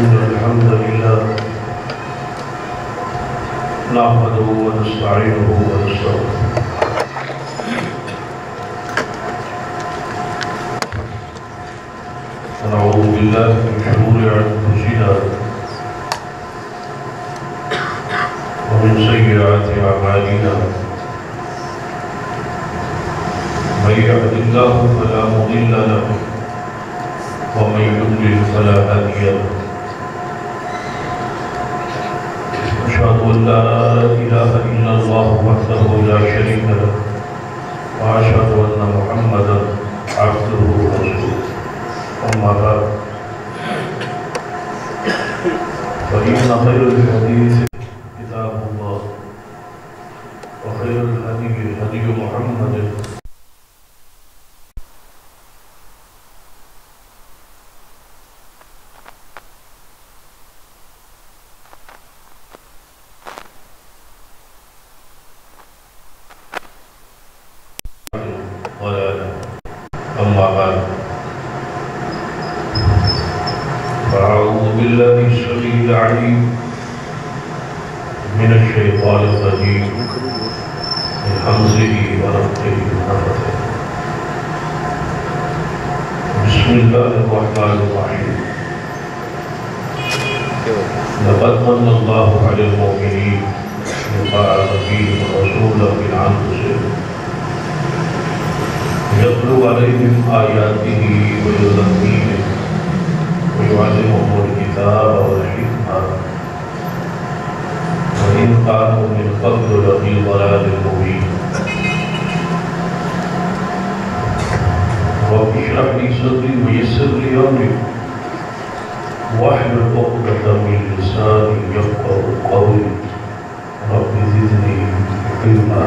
إن الحمد لله نحمده ونستعينه ونستغفره ونعوذ بالله من شرور أنفسنا ومن سيئات أعمالنا من يهد الله فلا مضل له ومن يضلل فلا هادي له أشهد أن لا إله إلا الله وحده لا شريك له وأشهد أن محمدا عبده ورسوله أما بعد فإن خير الحديث كتاب الله وخير الهدي هدي محمد أما بعد فأعوذ بالله السميع العليم من الشيطان الرجيم من همزه ونفخه ونفثه بسم الله الرحمن الرحيم لقد من الله على المؤمنين إذ بعث فيهم رسولا من أنفسهم يتلو عليهم آياته ويزكيهم ويعلمهم الكتاب والحكمة وإن كانوا من قبل لفي ضلال مبين رب اشرح لي صدري ويسر لي أمري واحلل عقدة من لساني يفقهوا قولي رب زدني علما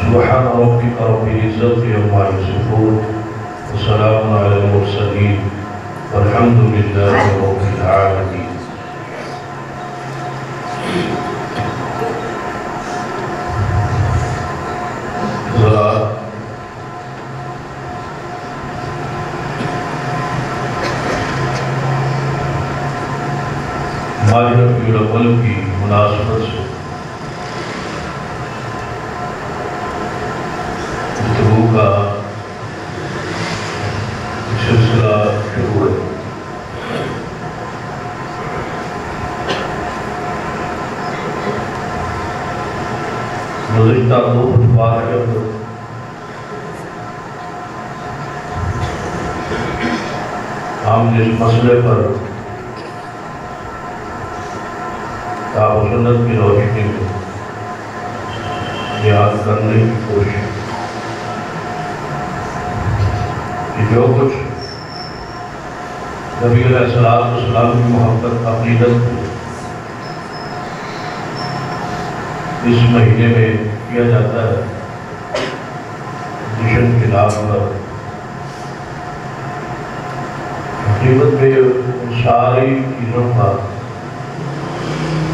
سبحان ربك رب العزة عما يصفون وسلام على المرسلين والحمد لله رب العالمين ذرا ماہ ربیع الاول کی مناسبت سے کا سلسلہ شروع ہے۔ گزشتہ دو خطبات جب ہم جس مسئلے پر کتاب و سنت کی روشنی میں بیان کرنے کی کوشش جو کچھ نبی علیہ السلام کی محبت عقیدت اس مہینے میں کیا جاتا ہے جشن کے نام پر حقیقت میں ساری چیزوں کا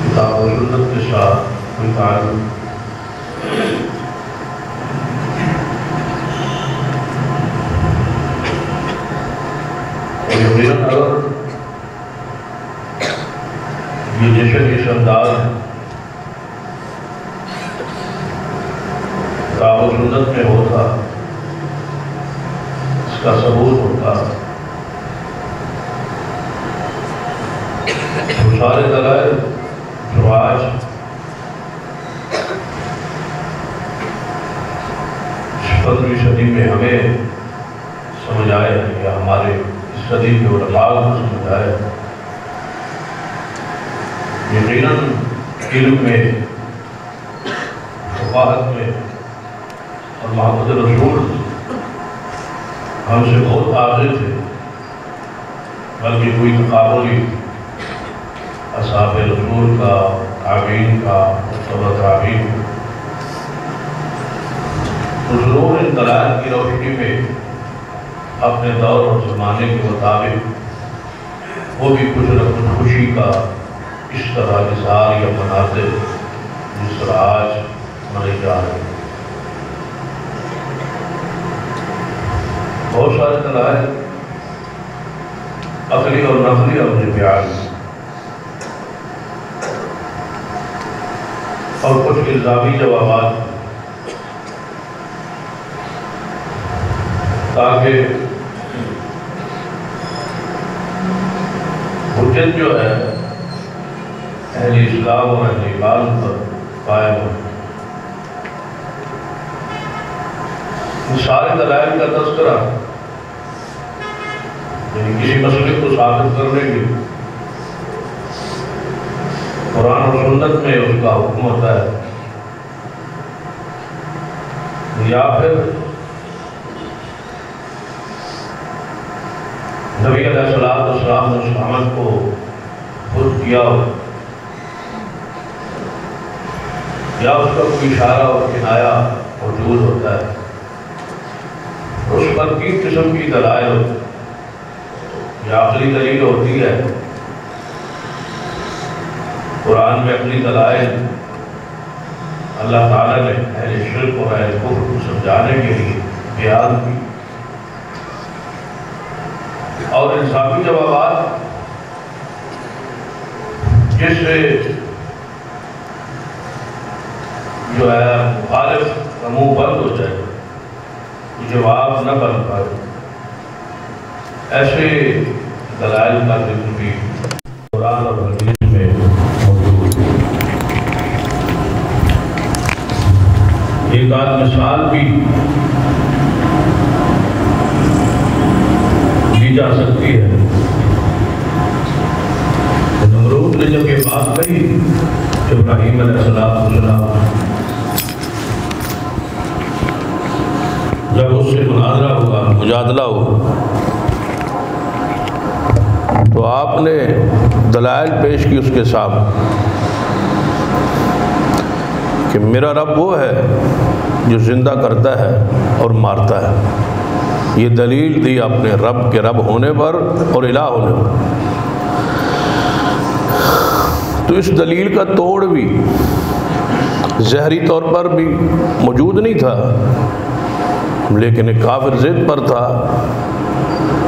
کتاب و سنت کے ساتھ کوئی تعلق اگر یہ جشن اس انداز ہے کتاب و سنت میں ہوتا اس کا ثبوت ہوتا تو سارے دلائل جو آج 15ویں صدی میں ہمیں سمجھ آئے ہیں یا ہمارے صدی کے علماء کو سمجھایا یقیناً علم میں فقاہت میں اور محمد رسول ہم سے بہت آگے تھے بلکہ کوئی تقابلی اصحاب رسول کا تابعین کا متبع تابعین حضور ان دلائل کی روشنی میں اپنے دور اور زمانے کے مطابق وہ بھی کچھ نہ کچھ خوشی کا اس طرح اظہار یا مناتے جس طرح آج منے جا رہے ہیں۔ بہت سارے دلائل عقلی اور نقلی اور بیان، اور کچھ الزامی جوابات، تاکہ حجت جو ہے اہل اسلام اور اہل ایمان پر قائم ہو۔ ان سارے دلائل کا تذکرہ یعنی کسی مسئلے کو ثابت کرنے کے قرآن اور سنت میں اس کا حکم ہوتا ہے، یا پھر نبی علیہ السلام نے اس عمل کو خود کیا ہو، یا اس کا کوئی اشارہ اور کنایا موجود ہوتا ہے۔ اس پر تین قسم کی دلائل ہوتی ہیں۔ یا عقلی دلیل ہوتی ہے، قرآن میں اپنی دلائل اللہ تعالیٰ نے اہل شرک اور اہل کفر کو سمجھانے کے لیے بیان کی، اور انصافی جوابات جس سے جو ہے مخالف کا منہ بند ہو جائے، جواب نہ بن پائے، ایسے دلائل کا ذکر بھی قرآن اور حدیث میں موجود ہے۔ ایک آدھ مثال بھی لی جا سکتی ہے۔ نمرود نے جب یہ بات کہی ابراہیم علیہ السلام جب اس سے مناظرہ ہوا، مجادلہ ہوا، تو آپ نے دلائل پیش کی اس کے سامنے کہ میرا رب وہ ہے جو زندہ کرتا ہے اور مارتا ہے۔ یہ دلیل دی اپنے رب کے رب ہونے پر اور الہ ہونے پر۔ تو اس دلیل کا توڑ بھی ظاہری طور پر بھی موجود نہیں تھا، لیکن ایک کافر ضد پر تھا،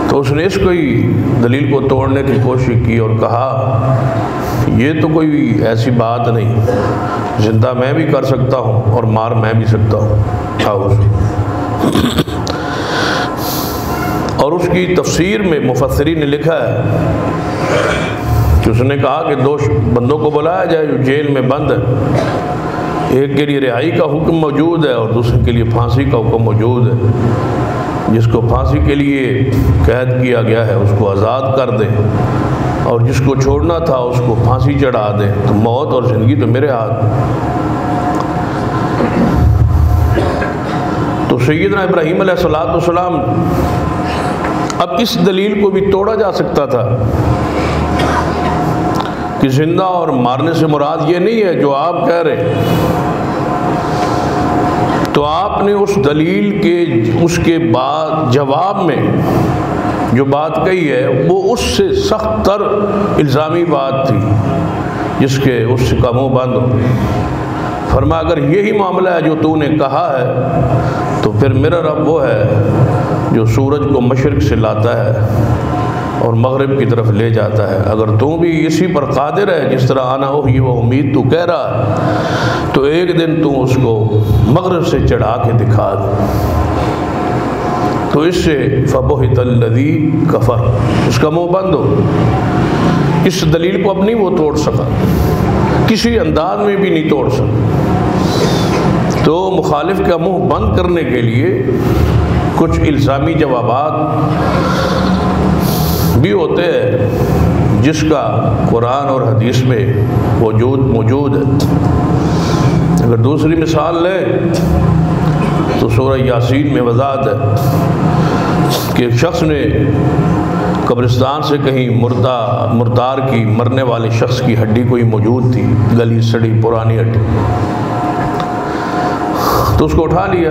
تو اس نے اس کو ہی دلیل کو توڑنے کی کوشش کی اور کہا یہ تو کوئی ایسی بات نہیں، زندہ میں بھی کر سکتا ہوں اور مار میں بھی سکتا ہوں۔ اور اس کی تفسیر میں مفسرین نے لکھا ہے کہ اس نے کہا کہ دو بندوں کو بلایا جائے جو جیل میں بند ہے، ایک کے لیے رہائی کا حکم موجود ہے اور دوسرے کے لیے پھانسی کا حکم موجود ہے۔ جس کو پھانسی کے لیے قید کیا گیا ہے اس کو آزاد کر دیں، اور جس کو چھوڑنا تھا اس کو پھانسی چڑھا دیں، تو موت اور زندگی تو میرے ہاتھ۔ تو سیدنا ابراہیم علیہ السلام اب اس دلیل کو بھی توڑا جا سکتا تھا کہ زندہ اور مارنے سے مراد یہ نہیں ہے جو آپ کہہ رہے، تو آپ نے اس دلیل کے اس کے بعد جواب میں جو بات کہی ہے وہ اس سے سخت تر الزامی بات تھی جس کے اس کا منہ بند ہو۔ فرمایا اگر یہی معاملہ ہے جو تو نے کہا ہے تو پھر میرا رب وہ ہے جو سورج کو مشرق سے لاتا ہے اور مغرب کی طرف لے جاتا ہے۔ اگر تو بھی اسی پر قادر ہے جس طرح آنا ہو یہ وہ امید تو کہہ رہا ہے، تو ایک دن تو اس کو مغرب سے چڑھا کے دکھا دے۔ تو اس سے فَبُہِتَ الَّذِي كَفَرَ، اس کا منہ بند ہو۔ اس دلیل کو اب نہیں وہ توڑ سکا، کسی انداز میں بھی نہیں توڑ سکا۔ تو مخالف کا منہ بند کرنے کے لیے کچھ الزامی جوابات بھی ہوتے ہیں جس کا قرآن اور حدیث میں موجود ہے۔ اگر دوسری مثال لیں تو سورہ یاسین میں وضاحت ہے کہ ایک شخص نے قبرستان سے کہیں مردار کی مرنے والے شخص کی ہڈی کوئی موجود تھی، گلی سڑی پرانی ہڈی، تو اس کو اٹھا لیا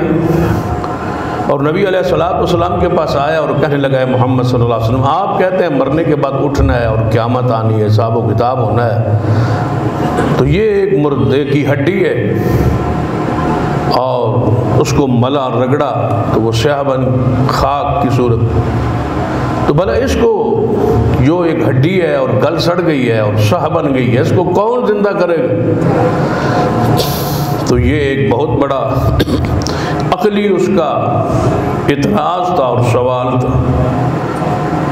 اور نبی علیہ السلام کے پاس آیا اور کہنے لگا ہے محمد صلی اللہ علیہ وسلم آپ کہتے ہیں مرنے کے بعد اٹھنا ہے اور قیامت آنی ہے، حساب و کتاب ہونا ہے، تو یہ ایک مردے کی ہڈی ہے اور اس کو ملا رگڑا تو وہ سیاہ بن خاک کی صورت، تو بھلا اس کو جو ایک ہڈی ہے اور گل سڑ گئی ہے اور شاہ بن گئی ہے، اس کو کون زندہ کرے گا؟ تو یہ ایک بہت بڑا عقلی اس کا اعتراض تھا اور سوال تھا۔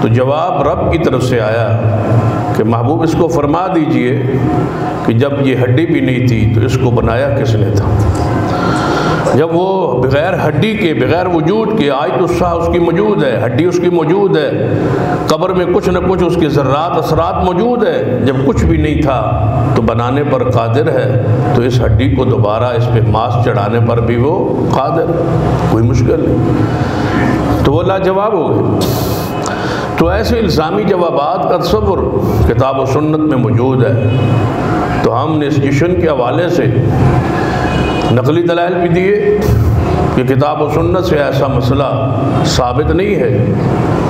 تو جواب رب کی طرف سے آیا کہ محبوب اس کو فرما دیجئے کہ جب یہ ہڈی بھی نہیں تھی تو اس کو بنایا کس نے تھا؟ جب وہ بغیر ہڈی کے، بغیر وجود کے، آج تو شاہ اس کی موجود ہے، ہڈی اس کی موجود ہے، قبر میں کچھ نہ کچھ اس کے ذرات اثرات موجود ہے، جب کچھ بھی نہیں تھا تو بنانے پر قادر ہے، تو اس ہڈی کو دوبارہ اس پہ ماس چڑھانے پر بھی وہ قادر، کوئی مشکل نہیں۔ تو وہ لاجواب ہو گئے۔ تو ایسے الزامی جوابات کا تصور کتاب و سنت میں موجود ہے۔ تو ہم نے اس جشن کے حوالے سے نقلی دلائل بھی دیے کہ کتاب و سنت سے ایسا مسئلہ ثابت نہیں ہے،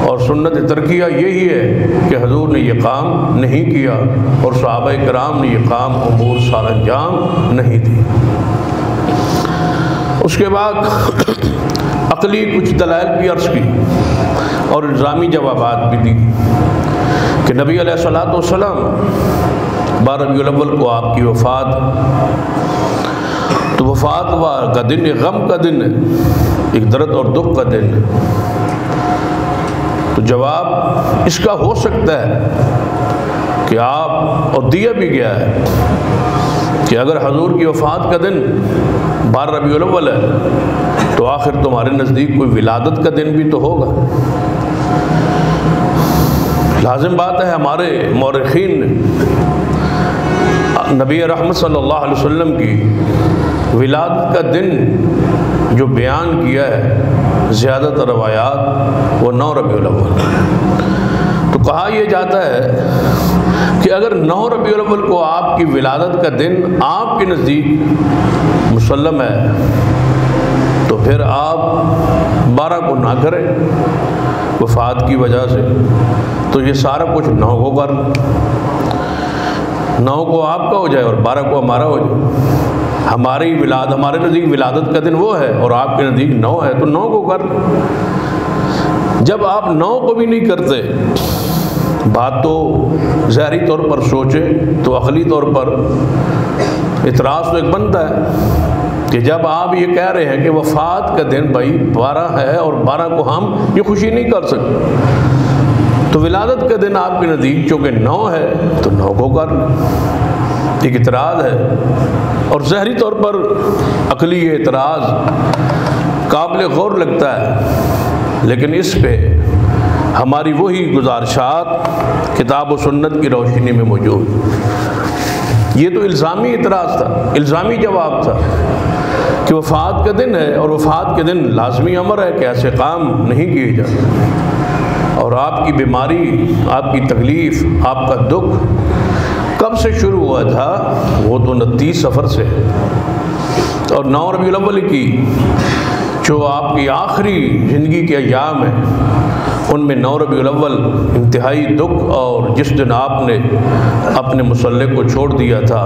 اور سنت ترکیہ یہی ہے کہ حضور نے یہ کام نہیں کیا اور صحابہ کرام نے یہ کام امور سر انجام نہیں دی۔ اس کے بعد عقلی کچھ دلائل بھی عرض کی اور الزامی جوابات بھی دی کہ نبی علیہ الصلوۃ والسلام 12 ربیع الاول کو آپ کی وفات، تو وفات کا دن ایک غم کا دن ہے، ایک درد اور دکھ کا دن ہے۔ تو جواب اس کا ہو سکتا ہے کہ آپ، اور دیا بھی گیا ہے کہ اگر حضور کی وفات کا دن 12 ربیع الاول ہے تو آخر تمہارے نزدیک کوئی ولادت کا دن بھی تو ہوگا۔ لازم بات ہے، ہمارے مورخین نے نبی رحمت صلی اللہ علیہ وسلم کی ولادت کا دن جو بیان کیا ہے زیادہ تر روایات وہ 9 ربیع الاول۔ تو کہا یہ جاتا ہے کہ اگر 9 ربیع الاول کو آپ کی ولادت کا دن آپ کے نزدیک مسلم ہے تو پھر آپ 12 کو نہ کریں وفات کی وجہ سے، تو یہ سارا کچھ 9 کو کر، 9 کو آپ کا ہو جائے اور 12 کو ہمارا ہو جائے۔ ہمارے نزدیک ولادت کا دن وہ ہے اور آپ کے نزدیک 9 ہے، تو 9 کو کر۔ جب آپ 9 کو بھی نہیں کرتے، بات تو ظاہری طور پر سوچیں تو عقلی طور پر اعتراض تو ایک بنتا ہے کہ جب آپ یہ کہہ رہے ہیں کہ وفات کا دن بھائی 12 ہے اور 12 کو ہم یہ خوشی نہیں کر سکتے، تو ولادت کا دن آپ کے نزدیک چونکہ 9 ہے تو 9 کو کر لیں۔ ایک اعتراض ہے اور ظاہری طور پر عقلی یہ اعتراض قابل غور لگتا ہے، لیکن اس پہ ہماری وہی گزارشات کتاب و سنت کی روشنی میں موجود۔ یہ تو الزامی اعتراض تھا، الزامی جواب تھا کہ وفات کا دن ہے اور وفات کے دن لازمی امر ہے کہ ایسے کام نہیں کیے جاتے، اور آپ کی بیماری، آپ کی تکلیف، آپ کا دکھ کب سے شروع ہوا تھا؟ وہ تو 29 صفر سے، اور 9 ربیع الاول کی جو آپ کی آخری زندگی کے ایام ہیں ان میں 9 ربیع الاول انتہائی دکھ، اور جس دن آپ نے اپنے مصلح کو چھوڑ دیا تھا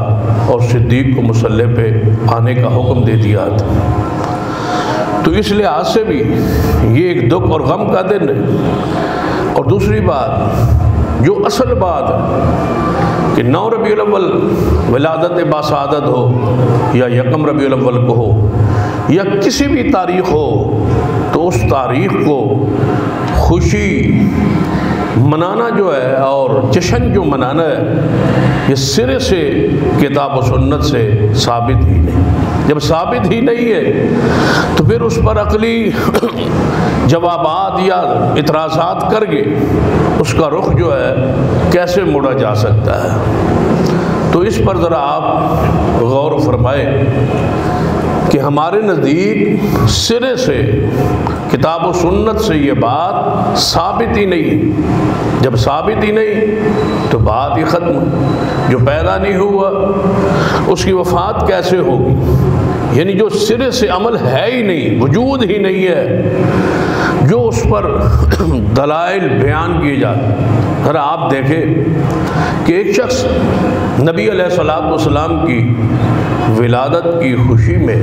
اور صدیق کو مصلح پہ آنے کا حکم دے دیا تھا، تو اس لحاظ سے بھی یہ ایک دکھ اور غم کا دن ہے۔ اور دوسری بات جو اصل بات ہے کہ 9 ربیع الاول ولادت باسعادت ہو یا 1 ربیع الاول کو ہو یا کسی بھی تاریخ ہو، تو اس تاریخ کو خوشی منانا جو ہے اور جشن جو منانا ہے، یہ سرے سے کتاب و سنت سے ثابت ہی نہیں۔ جب ثابت ہی نہیں ہے تو پھر اس پر عقلی جوابات یا اعتراضات کر کے اس کا رخ جو ہے کیسے موڑا جا سکتا ہے؟ تو اس پر ذرا آپ غور فرمائیں کہ ہمارے نزدیک سرے سے کتاب و سنت سے یہ بات ثابت ہی نہیں۔ جب ثابت ہی نہیں تو بات ہی ختم۔ جو پیدا نہیں ہوا اس کی وفات کیسے ہوگی؟ یعنی جو سرے سے عمل ہے ہی نہیں، وجود ہی نہیں ہے، جو اس پر دلائل بیان کیے جاتے۔ ذرا آپ دیکھیں کہ ایک شخص نبی علیہ الصلوۃ والسلام کی ولادت کی خوشی میں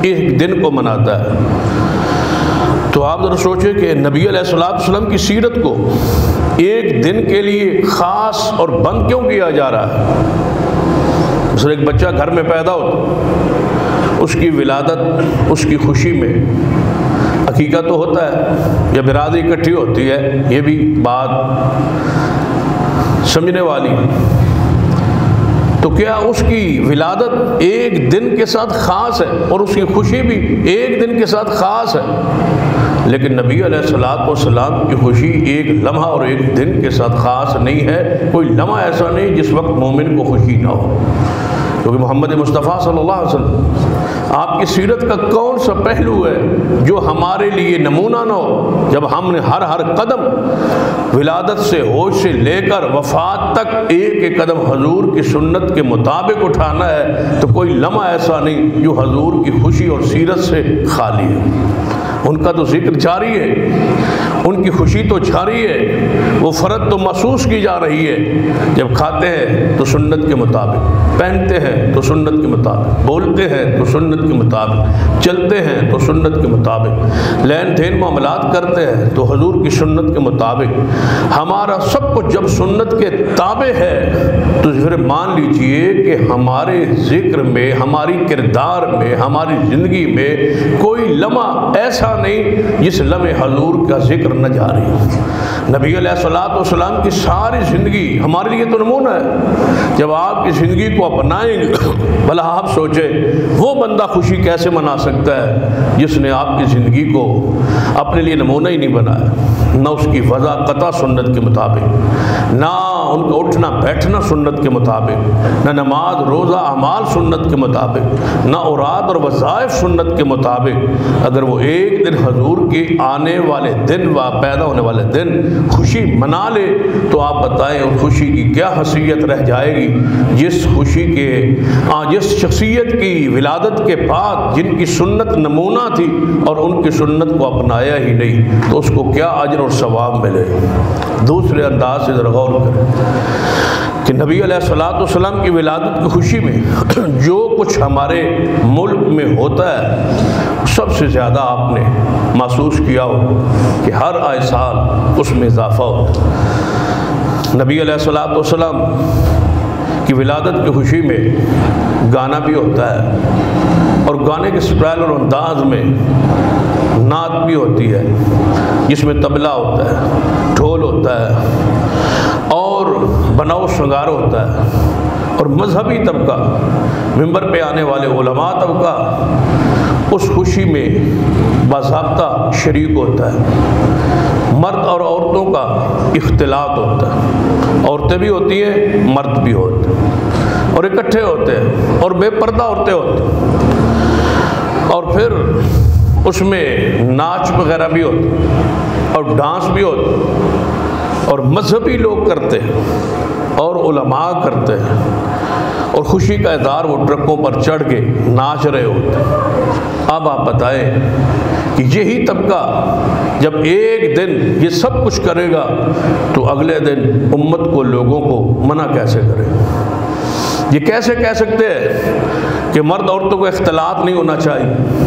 ایک دن کو مناتا ہے، تو آپ ذرا سوچیں کہ نبی علیہ الصلوۃ والسلام کی سیرت کو ایک دن کے لیے خاص اور بند کیوں کیا جا رہا ہے؟ مثلا ایک بچہ گھر میں پیدا ہوتا، اس کی ولادت، اس کی خوشی میں عقیقہ تو ہوتا ہے یا برادری اکٹھی ہوتی ہے، یہ بھی بات سمجھنے والی۔ تو کیا اس کی ولادت ایک دن کے ساتھ خاص ہے اور اس کی خوشی بھی ایک دن کے ساتھ خاص ہے؟ لیکن نبی علیہ الصلوۃ والسلام کی خوشی ایک لمحہ اور ایک دن کے ساتھ خاص نہیں ہے۔ کوئی لمحہ ایسا نہیں جس وقت مومن کو خوشی نہ ہو، کیونکہ محمد مصطفیٰ صلی اللہ علیہ وسلم آپ کی سیرت کا کون سا پہلو ہے جو ہمارے لیے نمونہ نہ ہو؟ جب ہم نے ہر قدم ولادت سے ہوش سے لے کر وفات تک ایک ایک قدم حضور کی سنت کے مطابق اٹھانا ہے، تو کوئی لمحہ ایسا نہیں جو حضور کی خوشی اور سیرت سے خالی ہے۔ ان کا تو ذکر جاری ہے، ان کی خوشی تو جاری ہے، وہ فرد تو محسوس کی جا رہی ہے۔ جب کھاتے ہیں تو سنت کے مطابق، پہنتے ہیں تو سنت کے مطابق، بولتے ہیں تو سنت کے مطابق، چلتے ہیں تو سنت کے مطابق، لین دین معاملات کرتے ہیں تو حضور کی سنت کے مطابق۔ ہمارا سب کچھ جب سنت کے تابع ہے تو پھر مان لیجئے کہ ہمارے ذکر میں، ہماری کردار میں، ہماری زندگی میں کوئی لمحہ ایسا نہیں جس لمحے حضور کا ذکر نہ جاری ہو۔ نبی علیہ الصلوۃ والسلام کی ساری زندگی ہمارے لیے تو نمونہ ہے۔ جب آپ کی زندگی کو اپنائیں گے، بھلا آپ سوچیں وہ بندہ خوشی کیسے منا سکتا ہے جس نے آپ کی زندگی کو اپنے لیے نمونہ ہی نہیں بنایا، نہ اس کی وضع قطع سنت کے مطابق، نہ ان کا اٹھنا بیٹھنا سنت کے مطابق، نہ نماز روزہ اعمال سنت کے مطابق، نہ اوراد اور وظائف سنت کے مطابق۔ اگر وہ ایک دن حضور کے آنے والے دن و پیدا ہونے والے دن خوشی منا لے تو آپ بتائیں اس خوشی کی کیا حیثیت رہ جائے گی؟ جس خوشی کے جس شخصیت کی ولادت کے بعد جن کی سنت نمونہ تھی اور ان کی سنت کو اپنایا ہی نہیں، تو اس کو کیا اجر اور ثواب ملے؟ دوسرے انداز سے ذرا غور کریں کہ نبی علیہ الصلوۃ والسلام کی ولادت کی خوشی میں جو کچھ ہمارے ملک میں ہوتا ہے سب سے زیادہ آپ نے محسوس کیا ہو کہ ہر آئے سال اس میں اضافہ ہوتا۔ نبی علیہ الصلوۃ والسلام کی ولادت کی خوشی میں گانا بھی ہوتا ہے، اور گانے کے سٹائل اور انداز میں نعت بھی ہوتی ہے جس میں طبلہ ہوتا ہے، ڈھول ہوتا ہے اور بناؤ شنگار ہوتا ہے، اور مذہبی طبقہ، ممبر پہ آنے والے علماء طبقہ اس خوشی میں باضابطہ شریک ہوتا ہے۔ مرد اور عورتوں کا اختلاط ہوتا ہے، عورتیں بھی ہوتی ہیں، مرد بھی ہوتے ہیں، اور اکٹھے ہوتے ہیں، اور بے پردہ عورتیں ہوتی ہیں، اور پھر اس میں ناچ وغیرہ بھی ہوتا اور ڈانس بھی ہوتا، اور مذہبی لوگ کرتے ہیں اور علماء کرتے ہیں، اور خوشی کا اظہار وہ ٹرکوں پر چڑھ کے ناچ رہے ہوتے ہیں۔ اب آپ بتائیں کہ یہی طبقہ جب ایک دن یہ سب کچھ کرے گا تو اگلے دن امت کو، لوگوں کو منع کیسے کرے؟ یہ کیسے کہہ سکتے ہیں کہ مرد عورتوں کو اختلاط نہیں ہونا چاہیے؟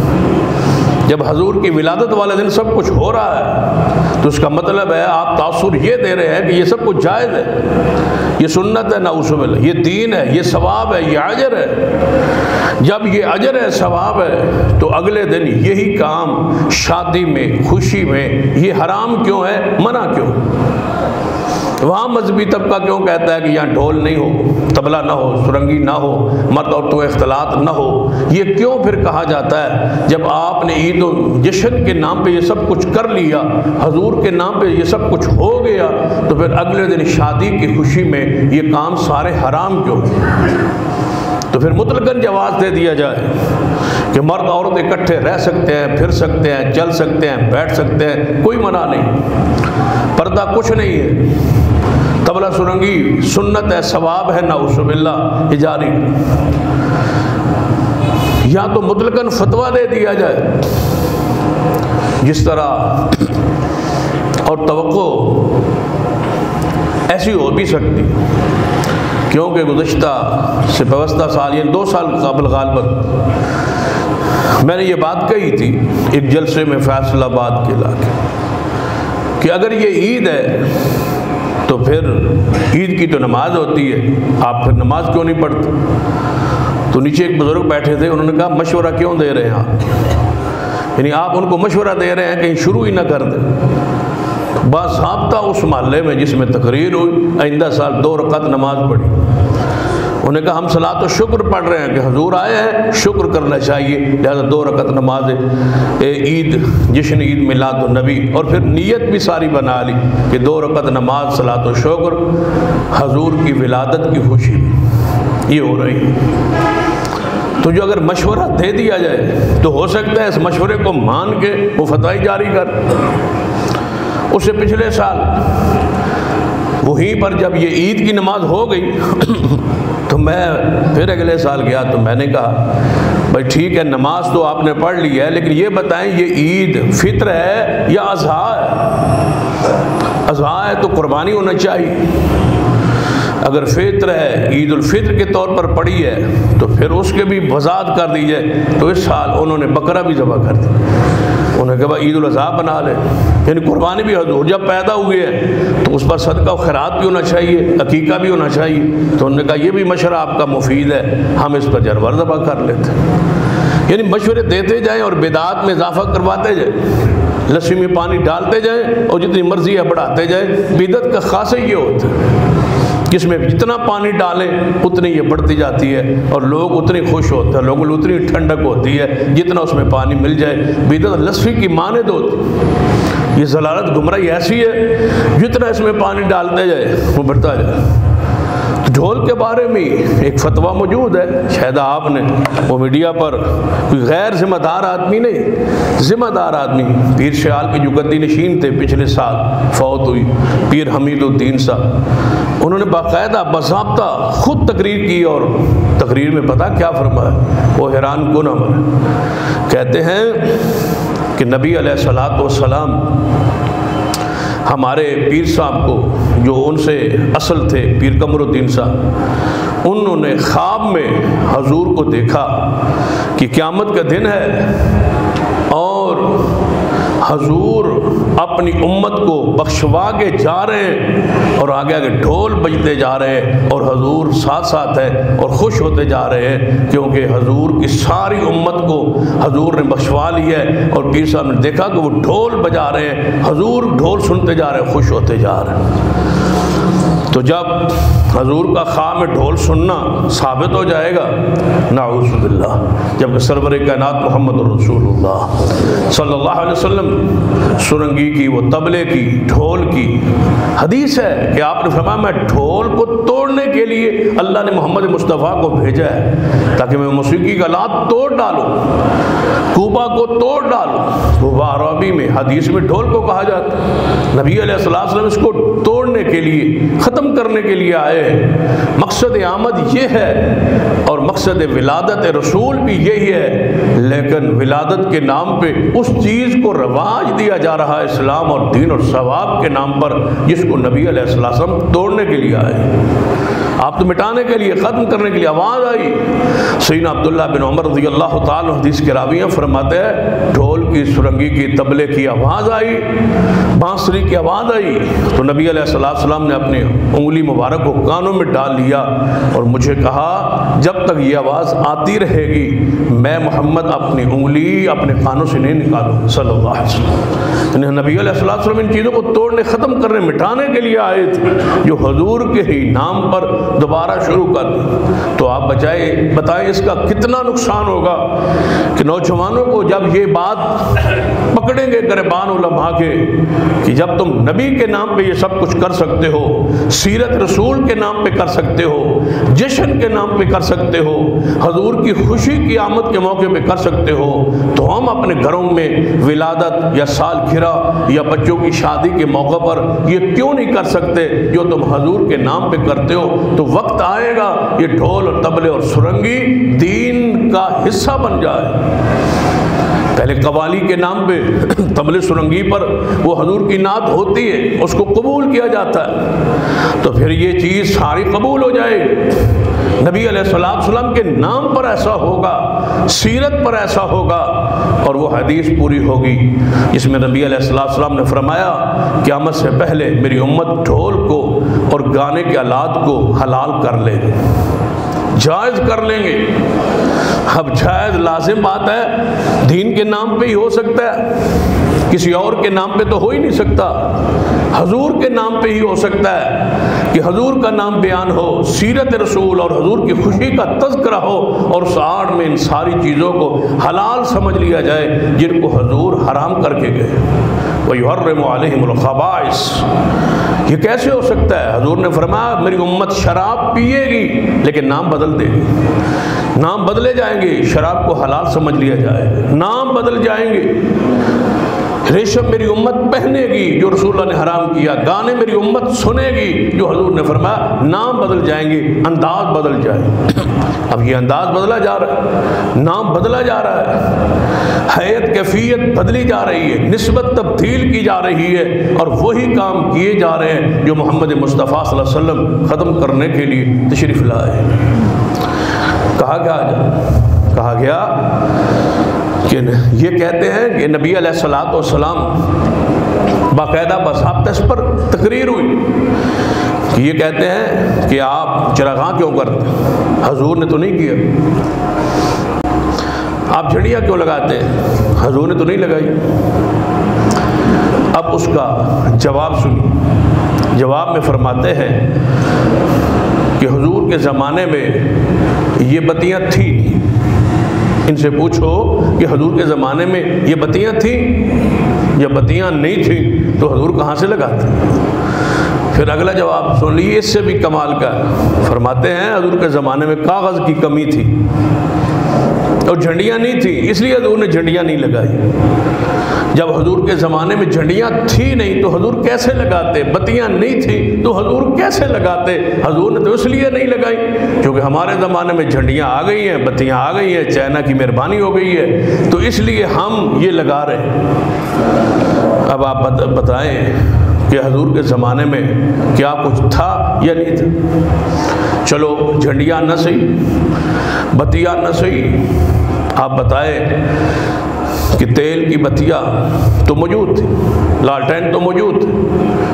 جب حضور کی ولادت والے دن سب کچھ ہو رہا ہے تو اس کا مطلب ہے آپ تاثر یہ دے رہے ہیں کہ یہ سب کچھ جائز ہے، یہ سنت ہے، نعوذ باللہ، یہ دین ہے، یہ ثواب ہے، یہ اجر ہے۔ جب یہ اجر ہے، ثواب ہے، تو اگلے دن یہی کام شادی میں، خوشی میں یہ حرام کیوں ہے، منع کیوں؟ وہاں مذہبی طبقہ کیوں کہتا ہے کہ یہاں ڈھول نہیں ہو، طبلہ نہ ہو، سرنگی نہ ہو، مرد عورتوں کا اختلاط نہ ہو؟ یہ کیوں پھر کہا جاتا ہے جب آپ نے عید و جشن کے نام پہ یہ سب کچھ کر لیا، حضور کے نام پہ یہ سب کچھ ہو گیا، تو پھر اگلے دن شادی کی خوشی میں یہ کام سارے حرام کیوں؟ تو پھر مطلقاً جواز دے دیا جائے کہ مرد عورت اکٹھے رہ سکتے ہیں، پھر سکتے ہیں، چل سکتے ہیں، بیٹھ سکتے ہیں، کوئی منع نہیں، پردہ کچھ نہیں ہے، طبلہ سرنگی سنت ہے، ثواب ہے، نعوذ باللہ یہ جاری۔ یا تو مطلقاً فتویٰ دے دیا جائے جس طرح، اور توقع ایسی ہو بھی سکتی کیونکہ گزشتہ سے پیوستہ سال، یعنی 2 سال قبل غالباً میں نے یہ بات کہی تھی ایک جلسے میں فیصل آباد کے علاقے کہ اگر یہ عید ہے تو پھر عید کی تو نماز ہوتی ہے، آپ پھر نماز کیوں نہیں پڑھتے؟ تو نیچے ایک بزرگ بیٹھے تھے، انہوں نے کہا مشورہ کیوں دے رہے ہیں آپ؟ یعنی آپ ان کو مشورہ دے رہے ہیں کہیں شروع ہی نہ کر دیں۔ باضابطہ اس محلے میں جس میں تقریر ہوئی آئندہ سال 2 رکعت نماز پڑھی۔ انہوں نے کہا ہم صلاۃ و شکر پڑھ رہے ہیں کہ حضور آئے ہیں، شکر کرنا چاہیے، لہذا 2 رکعت نماز عید، جشن عید میلاد النبی، اور پھر نیت بھی ساری بنا لی کہ 2 رکعت نماز صلاۃ و شکر، حضور کی ولادت کی خوشی یہ ہو رہی ہے۔ تو جو اگر مشورہ دے دیا جائے تو ہو سکتا ہے اس مشورے کو مان کے وہ فتوی جاری کر۔ اس سے پچھلے سال وہیں پر جب یہ عید کی نماز ہو گئی تو میں پھر اگلے سال گیا تو میں نے کہا بھائی ٹھیک ہے نماز تو آپ نے پڑھ لی ہے، لیکن یہ بتائیں یہ عید فطر ہے یا اضحیٰ ہے؟ اضحیٰ ہے تو قربانی ہونا چاہیے، اگر فطر ہے عید الفطر کے طور پر پڑی ہے تو پھر اس کے بھی وضاحت کر دی جائے۔ تو اس سال انہوں نے بکرا بھی ذبح کر دی، انہوں نے کہا عید الاضحیٰ بنا لے، یعنی قربانی بھی حضور جب پیدا ہوئی ہے تو اس پر صدقہ و خیرات بھی ہونا چاہیے، عقیقہ بھی ہونا چاہیے۔ تو انہوں نے کہا یہ بھی مشورہ آپ کا مفید ہے، ہم اس پر جانور ذبح کر لیتے ہیں۔ یعنی مشورے دیتے جائیں اور بدعات میں اضافہ کرواتے جائیں، لسی میں پانی ڈالتے جائیں اور جتنی مرضی ہے بڑھاتے جائیں۔ بدعت کا خاصہ یہ ہوتا ہے جس میں جتنا پانی ڈالیں اتنی یہ بڑھتی جاتی ہے اور لوگ اتنے خوش ہوتے ہیں، لوگوں کو اتنی ٹھنڈک ہوتی ہے جتنا اس میں پانی مل جائے۔ بدعت لسی کی مانند ہوتی، یہ ضلالت گمراہی ایسی ہے جتنا اس میں پانی ڈالتے جائے وہ بڑھتا جائے۔ ڈھول کے بارے میں ایک فتویٰ موجود ہے، شاید آپ نے وہ میڈیا پر، کوئی غیر ذمہ دار آدمی نہیں، ذمہ دار آدمی پیر شیال کے جو گدی نشین تھے پچھلے سال فوت ہوئی پیر حمید الدین صاحب، انہوں نے باقاعدہ باضابطہ خود تقریر کی اور تقریر میں پتہ کیا فرمایا، وہ حیران کن عمل ہے۔ کہتے ہیں کہ نبی علیہ الصلوۃ والسلام ہمارے پیر صاحب کو جو ان سے اصل تھے پیر قمر الدین صاحب، انہوں نے خواب میں حضور کو دیکھا کہ قیامت کا دن ہے اور حضور اپنی امت کو بخشوا کے جا رہے ہیں اور آگے آگے ڈھول بجتے جا رہے ہیں اور حضور ساتھ ساتھ ہے اور خوش ہوتے جا رہے ہیں کیونکہ حضور کی ساری امت کو حضور نے بخشوا لی ہے۔ اور پیر صاحب نے دیکھا کہ وہ ڈھول بجا رہے ہیں، حضور ڈھول سنتے جا رہے ہیں، خوش ہوتے جا رہے ہیں۔ تو جب حضور کا خواب میں ڈھول سننا ثابت ہو جائے گا، نعوذ باللہ، جب سرور کائنات محمد رسول اللہ صلی اللہ علیہ وسلم سرنگی کی، وہ طبلے کی، ڈھول کی حدیث ہے کہ آپ نے فرمایا میں ڈھول کو توڑنے کے لیے اللہ نے محمد مصطفیٰ کو بھیجا ہے تاکہ میں موسیقی کا آلات توڑ ڈالوں، کوبا کو توڑ ڈالوں۔ کوبا عربی میں حدیث میں ڈھول کو کہا جاتا ہے، نبی علیہ الصلوۃ والسلام اس کو توڑنے کے لیے، ختم کرنے کے لیے آئے ہیں۔ مقصد آمد یہ ہے اور مقصد ولادت رسول بھی یہی ہے، لیکن ولادت کے نام پہ اس چیز کو رواج دیا جا رہا ہے اسلام اور دین اور ثواب کے نام پر جس کو نبی علیہ السلام توڑنے کے لیے آئے۔ آپ تو مٹانے کے لیے، ختم کرنے کے لیے آواز آئی۔ سیدنا عبداللہ بن عمر رضی اللہ تعالیٰ حدیث کے راویاں فرماتے ہیں ڈھول کی، سرنگی کی، طبلے کی آواز آئی، بانسری کی آواز آئی تو نبی علیہ السلام نے اپنی انگلی مبارک کو کانوں میں ڈال لیا اور مجھے کہا جب تک یہ آواز آتی رہے گی میں محمد اپنی انگلی اپنے کانوں سے نہیں نکالوں صلی اللہ علیہ وسلم۔ نبی علیہ السلام ان چیزوں کو توڑنے، ختم کرنے، مٹانے کے لیے آئے تھے جو حضور کے ہی نام پر دوبارہ شروع کر دیں۔ تو آپ بتائیں اس کا کتنا نقصان ہوگا کہ نوجوانوں کو جب یہ بات پکڑیں گے گریبان علماء کے کہ جب تم نبی کے نام پہ یہ سب کچھ کر سکتے ہو، سیرت رسول کے نام پہ کر سکتے ہو، جشن کے نام پہ کر سکتے ہو، حضور کی خوشی کی آمد کے موقع پہ کر سکتے ہو، تو ہم اپنے گھروں میں ولادت یا سال گرہ یا بچوں کی شادی کے موقع پر یہ کیوں نہیں کر سکتے جو تم حضور کے نام پہ کرتے ہو؟ تو وقت آئے گا یہ ڈھول اور طبلے اور سرنگی دین کا حصہ بن جائے۔ پہلے قوالی کے نام پہ طبل سرنگی پر وہ حضور کی نعت ہوتی ہے، اس کو قبول کیا جاتا ہے، تو پھر یہ چیز ساری قبول ہو جائے گی۔ نبی علیہ السلام کے نام پر ایسا ہوگا، سیرت پر ایسا ہوگا، اور وہ حدیث پوری ہوگی جس میں نبی علیہ السلام نے فرمایا قیامت سے پہلے میری امت ڈھول کو اور گانے کے آلات کو حلال کر لے گی، جائز کر لیں گے۔ اب جائز لازم بات ہے، دین کے نام پہ ہی ہو سکتا ہے، کسی اور کے نام پہ تو ہو ہی نہیں سکتا، حضور کے نام پہ ہی ہو سکتا ہے کہ حضور کا نام بیان ہو، سیرت رسول اور حضور کی خوشی کا تذکرہ ہو، اور اس آڑ میں ان ساری چیزوں کو حلال سمجھ لیا جائے جن کو حضور حرام کر کے گئے۔ وَيُحَرِّمُ عَلَيْهِمُ الْخَبَائِث، یہ کیسے ہو سکتا ہے؟ حضور نے فرمایا میری امت شراب پیے گی لیکن نام بدل دے گی، نام بدلے جائیں گے، شراب کو حلال سمجھ لیا جائے، نام بدل جائیں گے۔ ریشم میری امت پہنے گی جو رسول اللہ نے حرام کیا، گانے میری امت سنے گی جو حضور نے فرمایا، نام بدل جائیں گے، انداز بدل جائیں گے۔ اب یہ انداز بدلا جا رہا ہے، نام بدلا جا رہا ہے، حیت کیفیت بدلی جا رہی ہے، نسبت تبدیل کی جا رہی ہے، اور وہی کام کیے جا رہے ہیں جو محمد مصطفیٰ صلی اللہ علیہ وسلم ختم کرنے کے لیے تشریف لائے۔ کہا گیا کہ یہ کہتے ہیں کہ نبی علیہ السلام باقاعدہ باضابطہ اس پر تقریر ہوئی کہ یہ کہتے ہیں کہ آپ چراغاں کیوں کرتے؟ حضور نے تو نہیں کیا۔ آپ جھڑیاں کیوں لگاتے ہیں؟ حضور نے تو نہیں لگائی۔ اب اس کا جواب سنی، جواب میں فرماتے ہیں کہ حضور کے زمانے میں یہ بتیاں تھیں، ان سے پوچھو کہ حضور کے زمانے میں یہ بتیاں تھیں یا بتیاں نہیں تھیں تو حضور کہاں سے لگاتے؟ پھر اگلا جواب سن لیے، اس سے بھی کمال کا، فرماتے ہیں حضور کے زمانے میں کاغذ کی کمی تھی اور جھنڈیاں نہیں تھیں، اس لیے حضور نے جھنڈیاں نہیں لگائی۔ جب حضور کے زمانے میں جھنڈیاں تھی نہیں تو حضور کیسے لگاتے؟ بتیاں نہیں تھیں تو حضور کیسے لگاتے؟ حضور نے تو اس لیے نہیں لگائی کیونکہ ہمارے زمانے میں جھنڈیاں آ گئی ہیں، بتیاں آ گئی ہیں، چائنا کی مہربانی ہو گئی ہے، تو اس لیے ہم یہ لگا رہے ہیں۔ اب آپ بتائیں کہ حضور کے زمانے میں کیا کچھ تھا یا نہیں تھا؟ چلو جھنڈیاں نہ صحیح، بتیاں نہ صحیح، آپ بتائیں کہ تیل کی بتیاں تو موجود تھی، لالٹین تو موجود تھی،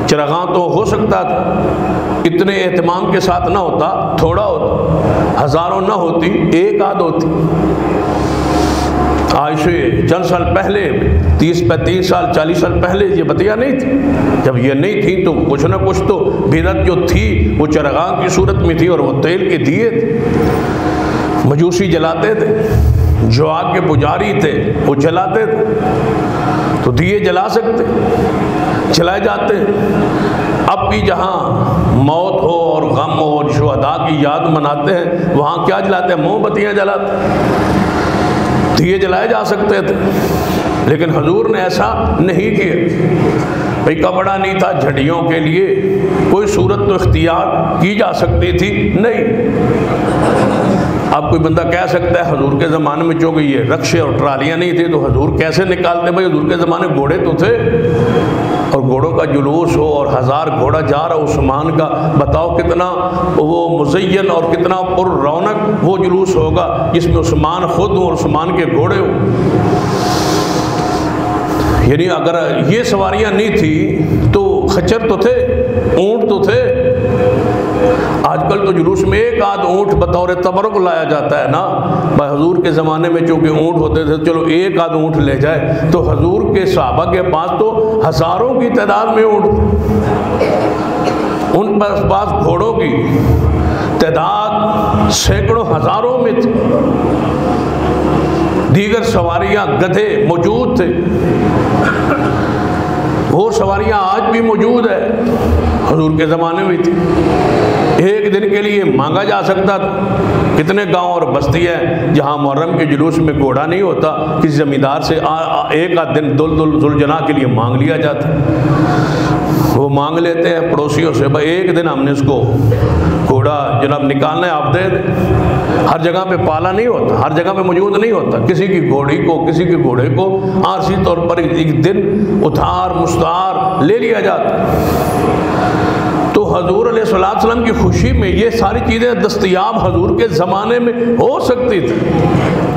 چراغاں تو ہو سکتا تھا، اتنے اہتمام کے ساتھ نہ ہوتا، تھوڑا ہوتا، ہزاروں نہ ہوتی، ایک آدھ ہوتی۔ آج سے چند سال پہلے، 30 سال 40 سال پہلے یہ بتیاں نہیں تھی۔ جب یہ نہیں تھی تو کچھ نہ کچھ تو بدعت جو تھی وہ چراغاں کی صورت میں تھی، اور وہ تیل کے دیے تھے، مجوسی جلاتے تھے، جو آگ کے پجاری تھے وہ جلاتے تھے، تو دیے جلا سکتے، جلائے جاتے۔ اب بھی جہاں موت ہو اور غم ہو اور شہداء کی یاد مناتے ہیں وہاں کیا جلاتے ہیں؟ موم بتیاں جلاتے، دیے جلائے جا سکتے تھے، لیکن حضور نے ایسا نہیں کیا۔ بھئی کپڑا نہیں تھا جھڑیوں کے لیے، کوئی صورت تو اختیار کی جا سکتی تھی نہیں۔ اب کوئی بندہ کہہ سکتا ہے حضور کے زمانے میں چونکہ یہ رکشے اور ٹرالیاں نہیں تھیں تو حضور کیسے نکالتے؟ بھائی حضور کے زمانے میں گھوڑے تو تھے، اور گھوڑوں کا جلوس ہو اور 1000 گھوڑا جا رہا عثمان کا، بتاؤ کتنا وہ مزین اور کتنا پر رونق وہ جلوس ہوگا جس میں عثمان خود ہوں اور عثمان کے گھوڑے ہوں۔ یعنی اگر یہ سواریاں نہیں تھی تو خچر تو تھے، اونٹ تو تھے۔ آج کل تو جلوس میں ایک آدھ اونٹ بطور تبرک لایا جاتا ہے نا، بھائی حضور کے زمانے میں چونکہ اونٹ ہوتے تھے چلو ایک آدھ اونٹ لے جائے، تو حضور کے صحابہ کے پاس تو ہزاروں کی تعداد میں اونٹ تھے، ان پاس گھوڑوں کی تعداد سینکڑوں ہزاروں میں تھی، دیگر سواریاں گدھے موجود تھے، وہ سواریاں آج بھی موجود ہے، حضور کے زمانے میں تھی۔ ایک دن کے لیے مانگا جا سکتا تھا۔ کتنے گاؤں اور بستی ہیں جہاں محرم کے جلوس میں گھوڑا نہیں ہوتا، کسی زمیندار سے ایک آدھ دن ذوالجناح کے لیے مانگ لیا جاتا، وہ مانگ لیتے ہیں پڑوسیوں سے، بھائی ایک دن ہم نے اس کو گھوڑے گھوڑا جناب نکالنا ہے آپ دے دیں، ہر جگہ پہ پالا نہیں ہوتا، ہر جگہ پہ موجود نہیں ہوتا، کسی کی گھوڑی کو کسی کے گھوڑے کو عارضی طور پر ایک دن ادھار مستعار لے لیا جاتا۔ تو حضور علیہ السلام کی خوشی میں یہ ساری چیزیں دستیاب حضور کے زمانے میں ہو سکتی تھی۔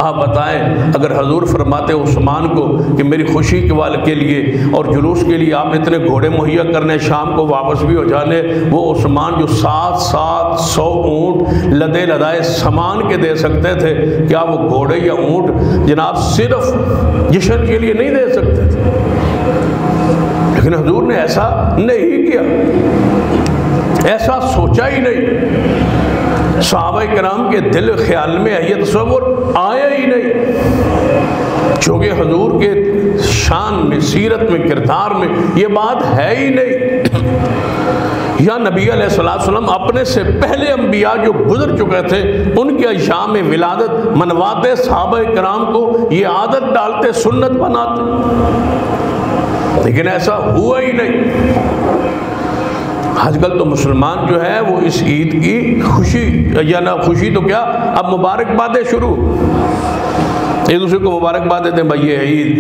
آپ بتائیں اگر حضور فرماتے عثمان کو کہ میری خوشی کے لیے اور جلوس کے لیے آپ اتنے گھوڑے مہیا کرنے، شام کو واپس بھی ہو جانے، وہ عثمان جو 700 اونٹ لدے لدائے سامان کے دے سکتے تھے، کیا وہ گھوڑے یا اونٹ جناب صرف جشن کے لیے نہیں دے سکتے تھے؟ لیکن حضور نے ایسا نہیں کیا، ایسا سوچا ہی نہیں، صحابہ کرام کے دل خیال میں یہ تصور آیا ہی نہیں، چونکہ حضور کے شان میں، سیرت میں، کردار میں یہ بات ہے ہی نہیں۔ یا نبی علیہ السلام اپنے سے پہلے انبیاء جو گزر چکے تھے ان کے ایام میں ولادت منواتے، صحابہ کرام کو یہ عادت ڈالتے، سنت بناتے، لیکن ایسا ہوا ہی نہیں۔ آج کل تو مسلمان جو ہے وہ اس عید کی خوشی یا نہ خوشی تو کیا اب مبارکبادیں شروع، ایک دوسرے کو مبارکباد دیتے ہیں بھائی یہ عید،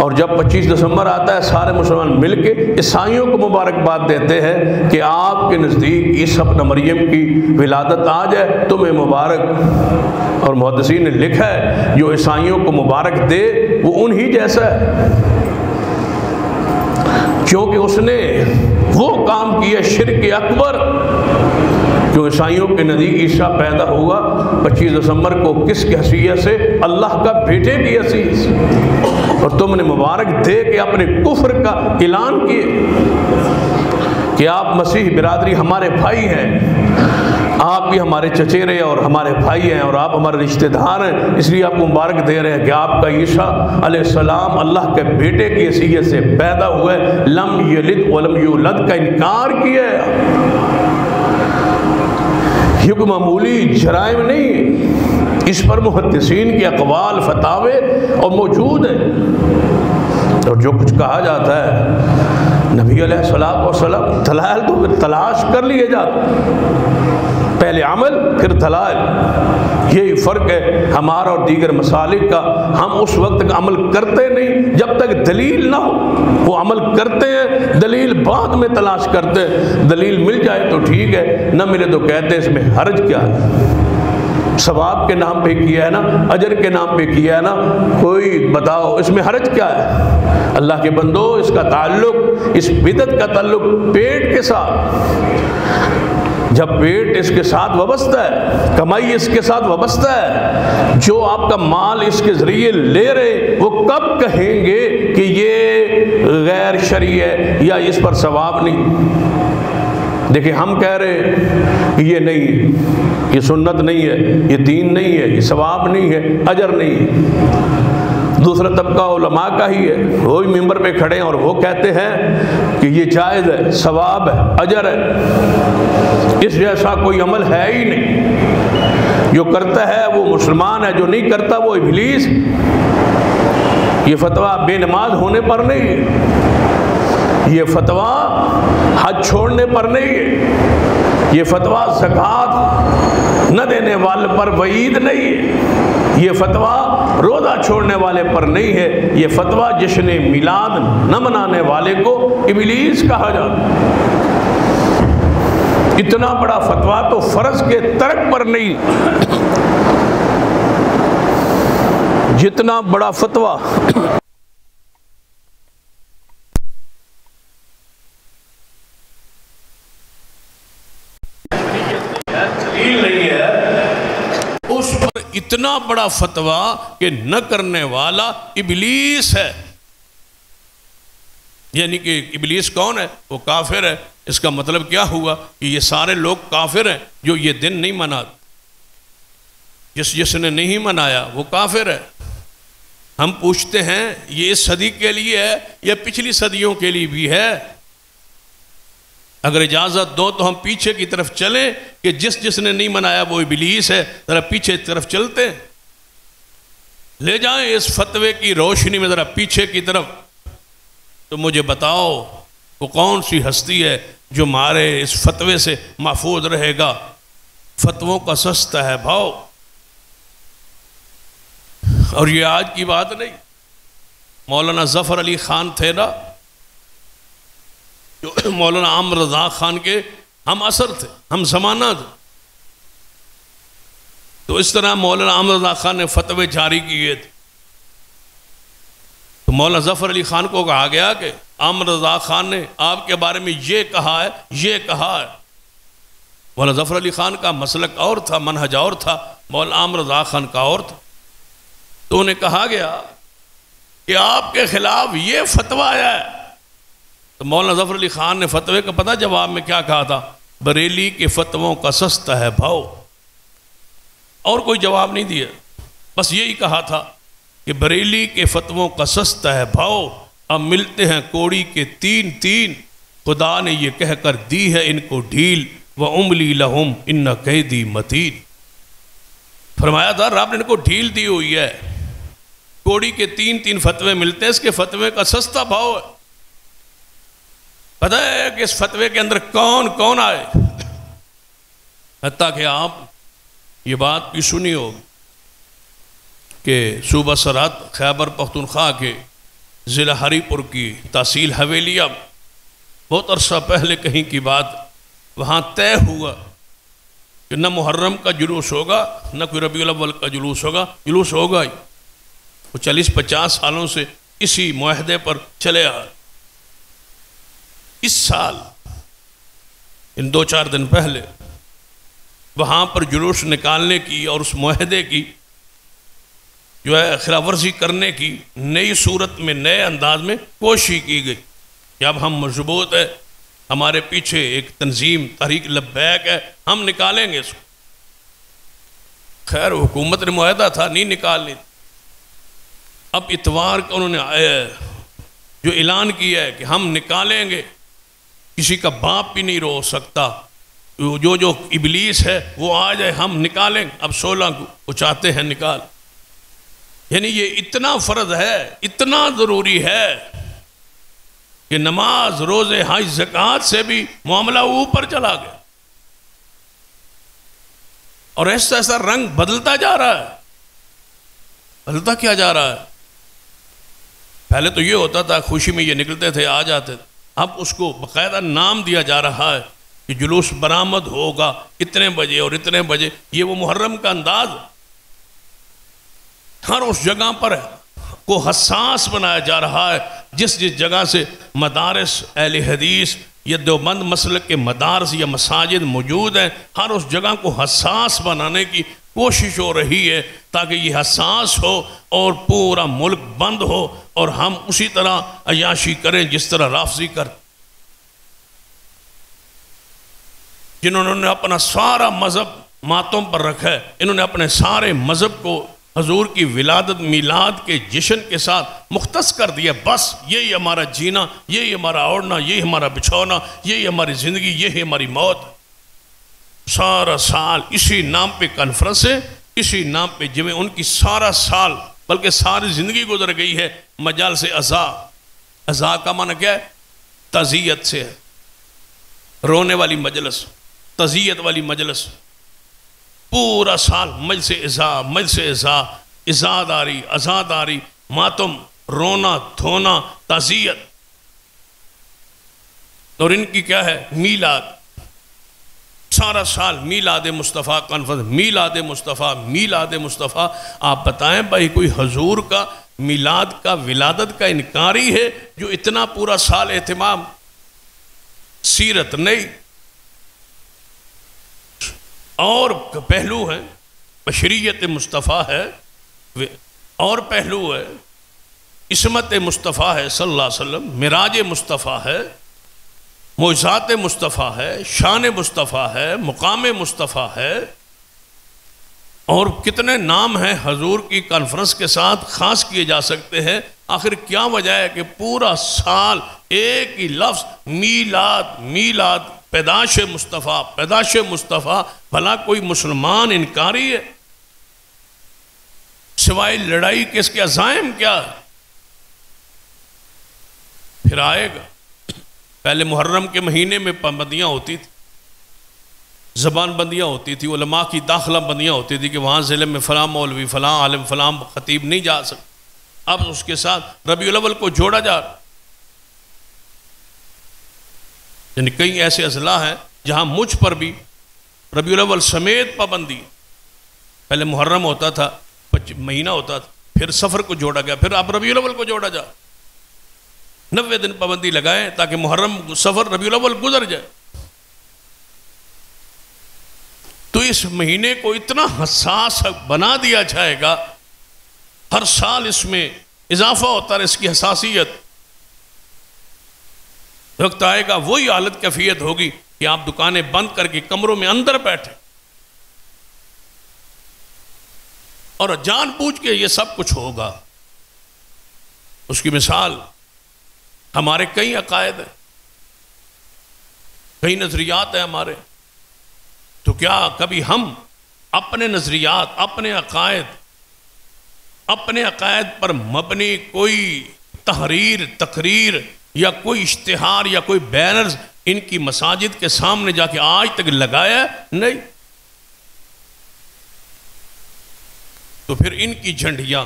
اور جب 25 دسمبر آتا ہے سارے مسلمان مل کے عیسائیوں کو مبارکباد دیتے ہیں کہ آپ کے نزدیک عیسی ابن مریم کی ولادت آ جائے تمہیں مبارک۔ اور محدثین نے لکھا ہے جو عیسائیوں کو مبارک دے وہ انہی جیسا ہے، کیونکہ اس نے وہ کام کیا شرک اکبر۔ جو عیسائیوں کے نزدیک عیسیٰ پیدا ہوا 25 دسمبر کو کس کی حیثیت سے؟ اللہ کا بیٹے کی حیثیت سے، اور تم نے مبارک دے کے اپنے کفر کا اعلان کیے کہ آپ مسیح برادری ہمارے بھائی ہیں، آپ بھی ہمارے چچیرے اور ہمارے بھائی ہیں اور آپ ہمارے رشتہ دار ہیں، اس لیے آپ کو مبارک دے رہے ہیں کہ آپ کا عیسیٰ علیہ السلام اللہ کے بیٹے کی حیثیت سے پیدا ہوئے، لم یلد ولم یولد کا انکار کیا ہے۔ یہ کوئی معمولی جرائم نہیں ہے، اس پر محدثین کے اقوال فتاوے اور موجود ہیں، اور جو کچھ کہا جاتا ہے نبی علیہ السلام دلائل تو پھر تلاش کر لیے جاتے، پہلے عمل پھر دلائل، یہی فرق ہے ہمارا اور دیگر مسالک کا۔ ہم اس وقت کا عمل کرتے نہیں جب تک دلیل نہ ہو، وہ عمل کرتے ہیں دلیل بعد میں تلاش کرتے ہیں، دلیل مل جائے تو ٹھیک ہے، نہ ملے تو کہتے ہیں اس میں حرج کیا ہے، ثواب کے نام پہ کیا ہے نا، اجر کے نام پہ کیا ہے نا، کوئی بتاؤ اس میں حرج کیا ہے؟ اللہ کے بندو اس کا تعلق، اس بدعت کا تعلق پیٹ کے ساتھ، جب پیٹ اس کے ساتھ وابستہ ہے، کمائی اس کے ساتھ وابستہ ہے، جو آپ کا مال اس کے ذریعے لے رہے وہ کب کہیں گے کہ یہ غیر شرعی ہے یا اس پر ثواب نہیں؟ دیکھیں ہم کہہ رہے کہ یہ نہیں، یہ سنت نہیں ہے، یہ دین نہیں ہے، یہ ثواب نہیں ہے، اجر نہیں ہے۔ دوسرا طبقہ علماء کا ہی ہے، وہی ممبر پہ کھڑے ہیں اور وہ کہتے ہیں کہ یہ جائز ہے، ثواب ہے، اجر ہے، اس جیسا کوئی عمل ہے ہی نہیں، جو کرتا ہے وہ مسلمان ہے، جو نہیں کرتا وہ ابلیس۔ یہ فتویٰ بے نماز ہونے پر نہیں ہے، یہ فتویٰ حج چھوڑنے پر نہیں ہے، یہ فتویٰ زکوٰۃ نہ دینے والے پر وعید نہیں ہے، یہ فتویٰ روزہ چھوڑنے والے پر نہیں ہے، یہ فتویٰ جشن میلاد نہ منانے والے کو ابلیس کہا جاتا ہے۔ اتنا بڑا فتویٰ تو فرض کے ترک پر نہیں، جتنا بڑا فتویٰ اتنا بڑا فتویٰ کہ نہ کرنے والا ابلیس ہے، یعنی کہ ابلیس کون ہے؟ وہ کافر ہے۔ اس کا مطلب کیا ہوا کہ یہ سارے لوگ کافر ہیں جو یہ دن نہیں مناتے، جس نے نہیں منایا وہ کافر ہے۔ ہم پوچھتے ہیں یہ اس صدی کے لیے ہے یا پچھلی صدیوں کے لیے بھی ہے؟ اگر اجازت دو تو ہم پیچھے کی طرف چلیں کہ جس نے نہیں منایا وہ ابلیس ہے، ذرا پیچھے کی طرف چلتے ہیں، لے جائیں اس فتوے کی روشنی میں ذرا پیچھے کی طرف، تو مجھے بتاؤ وہ کون سی ہستی ہے جو ہمارے اس فتوے سے محفوظ رہے گا، فتووں کا سستا ہے بھاؤ۔ اور یہ آج کی بات نہیں، مولانا ظفر علی خان تھے نا، جو مولانا عامر رضا خان کے ہم اثر تھے، ہم زمانہ تھے، تو اس طرح مولانا عامر رضا خان نے فتوے جاری کیے تھے۔ تو مولانا ظفر علی خان کو کہا گیا کہ عامر رضا خان نے آپ کے بارے میں یہ کہا ہے، یہ کہا ہے۔ مولانا ظفر علی خان کا مسلک اور تھا، منہج اور تھا، مولانا عامر رضا خان کا اور تھا۔ تو انہیں کہا گیا کہ آپ کے خلاف یہ فتویٰ آیا ہے۔ تو مولانا ظفر علی خان نے فتوے کا پتہ جواب میں کیا کہا تھا؟ بریلی کے فتووں کا سستا ہے بھاؤ۔ اور کوئی جواب نہیں دیا، بس یہی کہا تھا کہ بریلی کے فتووں کا سستا ہے بھاؤ، اب ملتے ہیں کوڑی کے تین تین، خدا نے یہ کہہ کر دی ہے ان کو ڈھیل، وَأُمْلِي لَهُمْ إِنَّ كَيْدِي مَتِينٌ۔ فرمایا تھا رب نے ان کو ڈھیل دی ہوئی ہے، کوڑی کے تین تین فتوے ملتے ہیں، اس کے فتوے کا سستا بھاؤ ہے۔ پتہ ہے کہ اس فتوے کے اندر کون کون آئے؟ حتیٰ کہ آپ یہ بات بھی سنی ہوگی کہ صوبہ سرحد خیبر پختونخوا کے ضلع ہری پور کی تحصیل حویلیہ، بہت عرصہ پہلے کہیں کی بات، وہاں طے ہوا کہ نہ محرم کا جلوس ہوگا، نہ کوئی ربیع الاول کا جلوس ہوگا، جلوس ہوگا ہی۔ وہ 40-50 سالوں سے اسی معاہدے پر چلے آ۔ اس سال ان 2-4 دن پہلے وہاں پر جلوس نکالنے کی اور اس معاہدے کی جو ہے خلاف ورزی کرنے کی نئی صورت میں، نئے انداز میں کوشش کی گئی کہ اب ہم مضبوط ہے، ہمارے پیچھے ایک تنظیم تحریک لبیک ہے، ہم نکالیں گے اس کو۔ خیر حکومت نے معاہدہ تھا، نہیں نکالنی۔ اب اتوار کو انہوں نے جو اعلان کیا ہے کہ ہم نکالیں گے، کسی کا باپ بھی نہیں روک سکتا، جو ابلیس ہے وہ آ جائے، ہم نکالیں۔ اب 16 کو وہ چاہتے ہیں نکال۔ یعنی یہ اتنا فرض ہے، اتنا ضروری ہے کہ نماز، روزے، حج، زکوٰۃ سے بھی معاملہ اوپر چلا گیا، اور ایسا ایسا رنگ بدلتا جا رہا ہے۔ بدلتا کیا جا رہا ہے؟ پہلے تو یہ ہوتا تھا خوشی میں یہ نکلتے تھے، آ جاتے تھے، اب اس کو باقاعدہ نام دیا جا رہا ہے کہ جلوس برآمد ہوگا اتنے بجے اور اتنے بجے۔ یہ وہ محرم کا انداز ہر اس جگہ پر کو حساس بنایا جا رہا ہے، جس جگہ سے مدارس اہل حدیث یا دیوبند مسلک کے مدارس یا مساجد موجود ہیں، ہر اس جگہ کو حساس بنانے کی کوشش ہو رہی ہے تاکہ یہ حساس ہو اور پورا ملک بند ہو اور ہم اسی طرح عیاشی کریں جس طرح رافضی کرتے، جنہوں نے اپنا سارا مذہب ماتم پر رکھا ہے۔ انہوں نے اپنے سارے مذہب کو حضور کی ولادت میلاد کے جشن کے ساتھ مختص کر دیا، بس یہی ہمارا جینا، یہی ہمارا اوڑھنا، یہی ہمارا بچھونا، یہی ہماری زندگی، یہی ہماری موت۔ سارا سال اسی نام پہ کانفرنس ہے، اسی نام پہ جمعہ، ان کی سارا سال بلکہ ساری زندگی گزر گئی ہے مجالس عزا۔ عزا کا معنی کیا ہے؟ تعزیت سے ہے، رونے والی مجلس، تعزیت والی مجلس۔ پورا سال مجلس عزا، مجلس عزا، عزاداری، عزاداری، ماتم، رونا دھونا، تعزیت۔ اور ان کی کیا ہے؟ میلاد۔ سارا سال میلاد مصطفیٰ کانفرنس، میلاد مصطفیٰ، میلاد مصطفیٰ۔ آپ بتائیں بھائی کوئی حضور کا میلاد کا ولادت کا انکاری ہے جو اتنا پورا سال اہتمام؟ سیرت نہیں۔ اور پہلو ہے بشریت مصطفیٰ ہے، اور پہلو ہے عصمت مصطفیٰ ہے صلی اللہ علیہ وسلم، معراج مصطفیٰ ہے، معجزات مصطفیٰ ہے، شان مصطفیٰ ہے، مقام مصطفیٰ ہے، اور کتنے نام ہیں حضور کی کانفرنس کے ساتھ خاص کیے جا سکتے ہیں۔ آخر کیا وجہ ہے کہ پورا سال ایک ہی لفظ میلاد، میلاد، پیدائش مصطفیٰ، پیدائش مصطفیٰ؟ بھلا کوئی مسلمان انکاری ہے؟ سوائے لڑائی کے اس کے عزائم کیا ہے؟ پھر آئے گا پہلے محرم کے مہینے میں پابندیاں ہوتی تھی، زبان بندیاں ہوتی تھی، علماء کی داخلہ بندیاں ہوتی تھی کہ وہاں ضلع میں فلاں مولوی، فلاں عالم، فلاں خطیب نہیں جا سکتے۔ اب اس کے ساتھ ربیع الاول کو جوڑا جا رہا، یعنی کئی ایسے اضلاع ہیں جہاں مجھ پر بھی ربیع الاول سمیت پابندی، پہلے محرم ہوتا تھا، مہینہ ہوتا تھا، پھر سفر کو جوڑا گیا، پھر اب ربیع الاول کو جوڑا جا، 90 دن پابندی لگائیں تاکہ محرم سفر ربیع الاول گزر جائے۔ تو اس مہینے کو اتنا حساس بنا دیا جائے گا، ہر سال اس میں اضافہ ہوتا ہے، اس کی حساسیت، وقت آئے گا وہی حالت کیفیت ہوگی کہ آپ دکانیں بند کر کے کمروں میں اندر بیٹھے اور جان بوجھ کے یہ سب کچھ ہوگا۔ اس کی مثال ہمارے کئی عقائد ہیں، کئی نظریات ہیں ہمارے، تو کیا کبھی ہم اپنے نظریات، اپنے عقائد پر مبنی کوئی تحریر، تقریر یا کوئی اشتہار یا کوئی بینرز ان کی مساجد کے سامنے جا کے آج تک لگایا؟ نہیں۔ تو پھر ان کی جھنڈیاں،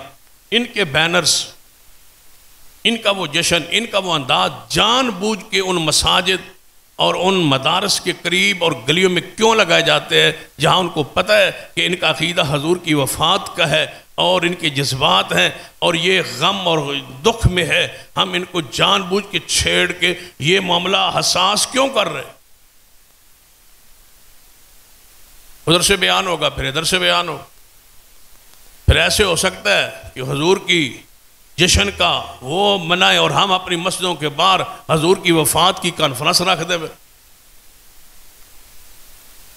ان کے بینرز، ان کا وہ جشن، ان کا وہ انداز جان بوجھ کے ان مساجد اور ان مدارس کے قریب اور گلیوں میں کیوں لگائے جاتے ہیں جہاں ان کو پتہ ہے کہ ان کا عقیدہ حضور کی وفات کا ہے اور ان کے جذبات ہیں اور یہ غم اور دکھ میں ہے، ہم ان کو جان بوجھ کے چھیڑ کے یہ معاملہ حساس کیوں کر رہے ہیں؟ ادھر سے بیان ہوگا، پھر ادھر سے بیان ہوگا، پھر ایسے ہو سکتا ہے کہ حضور کی جشن کا وہ منائے اور ہم اپنی مسجدوں کے باہر حضور کی وفات کی کانفرنس رکھ دیں،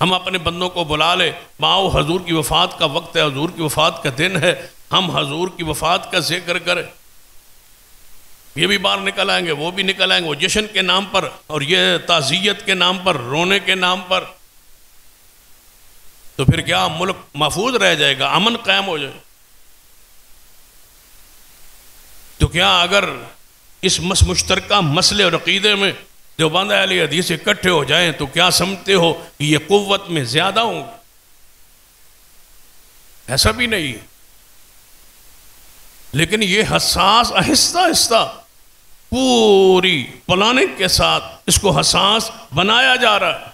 ہم اپنے بندوں کو بلا لے، ماؤ حضور کی وفات کا وقت ہے، حضور کی وفات کا دن ہے، ہم حضور کی وفات کا ذکر کریں، یہ بھی باہر نکل آئیں گے، وہ بھی نکل آئیں گے، وہ جشن کے نام پر اور یہ تعزیت کے نام پر، رونے کے نام پر، تو پھر کیا ملک محفوظ رہ جائے گا، امن قائم ہو جائے؟ تو کیا اگر اس مشترکہ مسئلے اور عقیدے میں دیوبند اہل حدیث اکٹھے ہو جائیں تو کیا سمجھتے ہو کہ یہ قوت میں زیادہ ہوں؟ ایسا بھی نہیں، لیکن یہ حساس آہستہ آہستہ پوری پلاننگ کے ساتھ اس کو حساس بنایا جا رہا ہے۔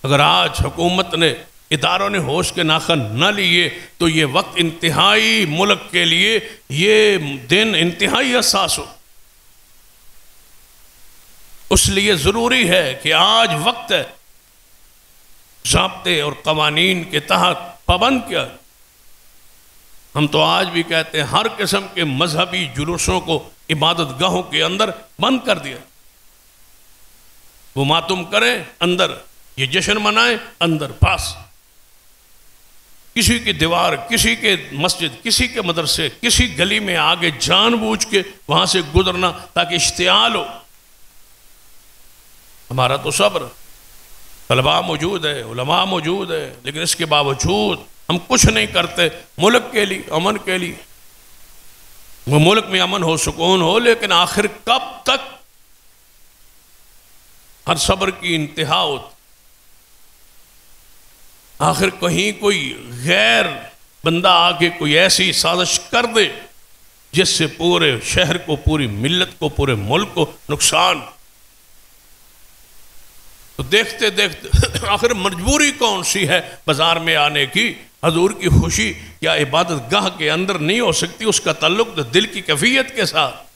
اگر آج حکومت نے، اداروں نے ہوش کے ناخن نہ لیے تو یہ وقت انتہائی، ملک کے لیے یہ دن انتہائی حساس ہو۔ اس لیے ضروری ہے کہ آج وقت ہے ضابطے اور قوانین کے تحت پابند کیا۔ ہم تو آج بھی کہتے ہیں ہر قسم کے مذہبی جلوسوں کو عبادت گاہوں کے اندر بند کر دیا، وہ ماتم کریں اندر، یہ جشن منائیں اندر، پاس کسی کی دیوار، کسی کے مسجد، کسی کے مدرسے، کسی گلی میں آگے جان بوجھ کے وہاں سے گزرنا تاکہ اشتعال ہو۔ ہمارا تو صبر، طلباء موجود ہے، علماء موجود ہے، لیکن اس کے باوجود ہم کچھ نہیں کرتے ملک کے لیے، امن کے لیے۔ وہ ملک میں امن ہو، سکون ہو، لیکن آخر کب تک؟ ہر صبر کی انتہا ہوتی، آخر کہیں کوئی غیر بندہ آگے کوئی ایسی سازش کر دے جس سے پورے شہر کو، پوری ملت کو، پورے ملک کو نقصان، تو دیکھتے دیکھتے آخر مجبوری کون سی ہے بازار میں آنے کی؟ حضور کی خوشی یا عبادت گاہ کے اندر نہیں ہو سکتی، اس کا تعلق تو دل کی کیفیت کے ساتھ۔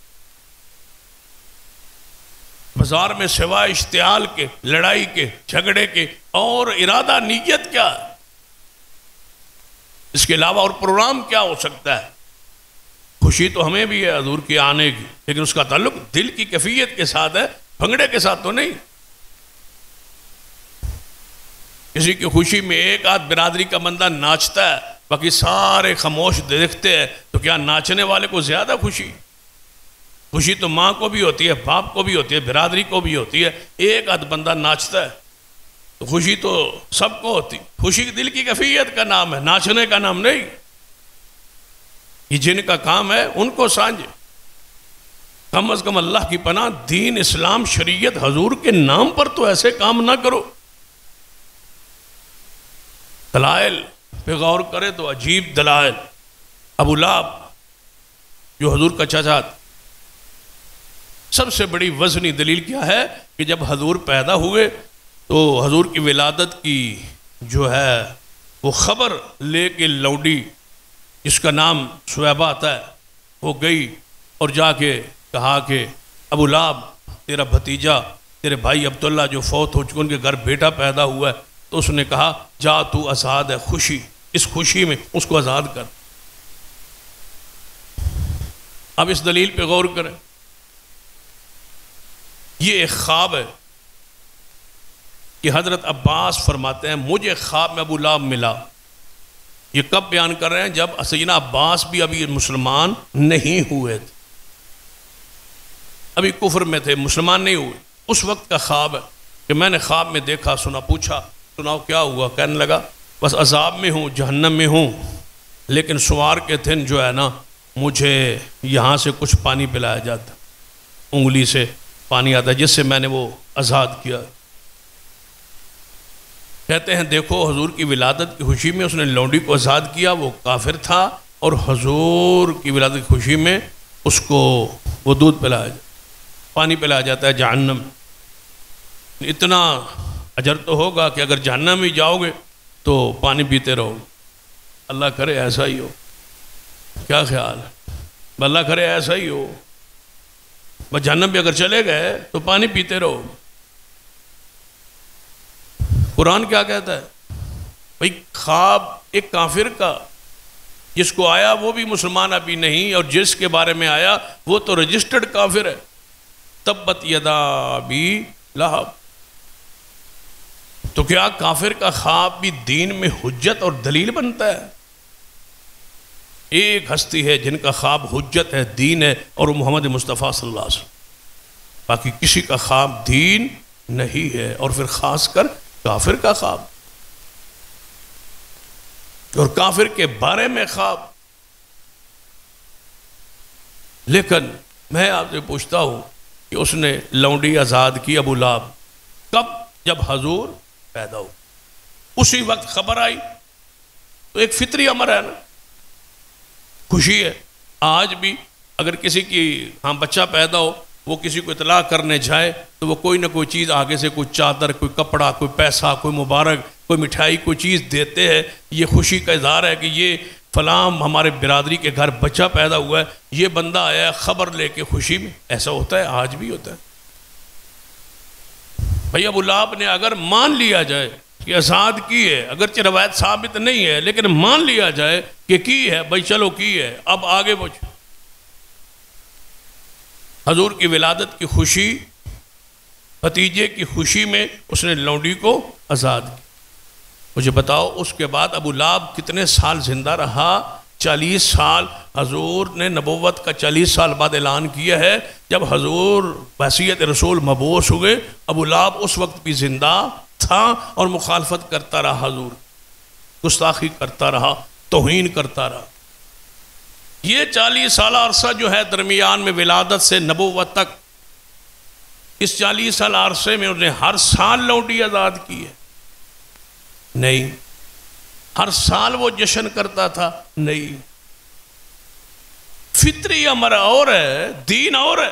بازار میں سوائے اشتعال کے، لڑائی کے، جھگڑے کے اور ارادہ نیت کیا ہے؟ اس کے علاوہ اور پروگرام کیا ہو سکتا ہے؟ خوشی تو ہمیں بھی ہے حضور کے آنے کی، لیکن اس کا تعلق دل کی کیفیت کے ساتھ ہے، بھنگڑے کے ساتھ تو نہیں۔ کسی کی خوشی میں ایک آدھ برادری کا بندہ ناچتا ہے، باقی سارے خاموش دیکھتے ہیں، تو کیا ناچنے والے کو زیادہ خوشی؟ خوشی تو ماں کو بھی ہوتی ہے، باپ کو بھی ہوتی ہے، برادری کو بھی ہوتی ہے، ایک آدھ بندہ ناچتا ہے تو خوشی تو سب کو ہوتی۔ خوشی دل کی کیفیت کا نام ہے، ناچنے کا نام نہیں۔ یہ جن کا کام ہے ان کو سانجے، کم از کم اللہ کی پناہ دین اسلام شریعت حضور کے نام پر تو ایسے کام نہ کرو۔ دلائل پہ غور کرے تو عجیب دلائل۔ ابو لہب جو حضور کا چچا، سب سے بڑی وزنی دلیل کیا ہے کہ جب حضور پیدا ہوئے تو حضور کی ولادت کی جو ہے وہ خبر لے کے لونڈی جس کا نام سویبہ آتا ہے وہ گئی اور جا کے کہا کہ ابو لہب تیرا بھتیجا تیرے بھائی عبداللہ جو فوت ہو چکے ان کے گھر بیٹا پیدا ہوا ہے، تو اس نے کہا جا تو آزاد ہے، خوشی اس خوشی میں اس کو آزاد کر۔ اب اس دلیل پہ غور کریں، یہ ایک خواب ہے کہ حضرت عباس فرماتے ہیں مجھے خواب میں ابو لہب ملا۔ یہ کب بیان کر رہے ہیں؟ جب سیدنا عباس بھی ابھی مسلمان نہیں ہوئے تھے، ابھی کفر میں تھے، مسلمان نہیں ہوئے، اس وقت کا خواب ہے کہ میں نے خواب میں دیکھا سنا، پوچھا سناؤ کیا ہوا؟ کہنے لگا بس عذاب میں ہوں، جہنم میں ہوں، لیکن سوار کے دن جو ہے نا مجھے یہاں سے کچھ پانی پلایا جاتا، انگلی سے پانی آتا ہے جس سے میں نے وہ آزاد کیا۔ کہتے ہیں دیکھو حضور کی ولادت کی خوشی میں اس نے لونڈی کو آزاد کیا، وہ کافر تھا، اور حضور کی ولادت کی خوشی میں اس کو وہ دودھ پلایا جاتا، پانی پلایا جاتا ہے جہنم۔ اتنا اجر تو ہوگا کہ اگر جہنم ہی جاؤ گے تو پانی پیتے رہو۔ اللہ کرے ایسا ہی ہو، کیا خیال ہے؟ اللہ کرے ایسا ہی ہو، بس جہنم بھی اگر چلے گئے تو پانی پیتے رہو۔ قرآن کیا کہتا ہے؟ بھئی خواب ایک کافر کا، جس کو آیا وہ بھی مسلمان ابھی نہیں، اور جس کے بارے میں آیا وہ تو رجسٹرڈ کافر ہے۔ تبت یدا ابی لہب۔ تو کیا کافر کا خواب بھی دین میں حجت اور دلیل بنتا ہے؟ ایک ہستی ہے جن کا خواب حجت ہے، دین ہے، اور وہ محمد مصطفیٰ صلی اللہ علیہ وسلم۔ باقی کسی کا خواب دین نہیں ہے، اور پھر خاص کر کافر کا خواب، اور کافر کے بارے میں خواب۔ لیکن میں آپ سے پوچھتا ہوں کہ اس نے لونڈی آزاد کی ابو لہب کب؟ جب حضور پیدا ہو، اسی وقت خبر آئی، تو ایک فطری امر ہے نا، خوشی ہے۔ آج بھی اگر کسی کی بچہ پیدا ہو، وہ کسی کو اطلاع کرنے جائے تو وہ کوئی نہ کوئی چیز آگے سے، کوئی چادر، کوئی کپڑا، کوئی پیسہ، کوئی مبارک، کوئی مٹھائی، کوئی چیز دیتے ہیں۔ یہ خوشی کا اظہار ہے کہ یہ فلاں ہمارے برادری کے گھر بچہ پیدا ہوا ہے، یہ بندہ آیا ہے خبر لے کے خوشی میں۔ ایسا ہوتا ہے، آج بھی ہوتا ہے۔ بھئی ابو لہب نے اگر مان لیا جائے کہ آزاد کی ہے، اگرچہ روایت ثابت نہیں ہے لیکن مان لیا جائے کہ کی ہے، بھئی چلو کی ہے، اب آگے بچ۔ حضور کی ولادت کی خوشی، بھتیجے کی خوشی میں اس نے لونڈی کو آزاد کی۔ مجھے بتاؤ اس کے بعد ابو لہب کتنے سال زندہ رہا؟ 40 سال۔ حضور نے نبوت کا 40 سال بعد اعلان کیا ہے۔ جب حضور بحیثیت رسول مبعوث ہوئے، ابو لہب اس وقت بھی زندہ تھا اور مخالفت کرتا رہا، حضور گستاخی کرتا رہا، توہین کرتا رہا۔ یہ 40 سالہ عرصہ جو ہے درمیان میں ولادت سے نبوت تک، اس 40 سال عرصے میں انہوں نے ہر سال لونڈی آزاد کی ہے؟ نہیں۔ ہر سال وہ جشن کرتا تھا؟ نہیں۔ فطری امر اور ہے، دین اور ہے۔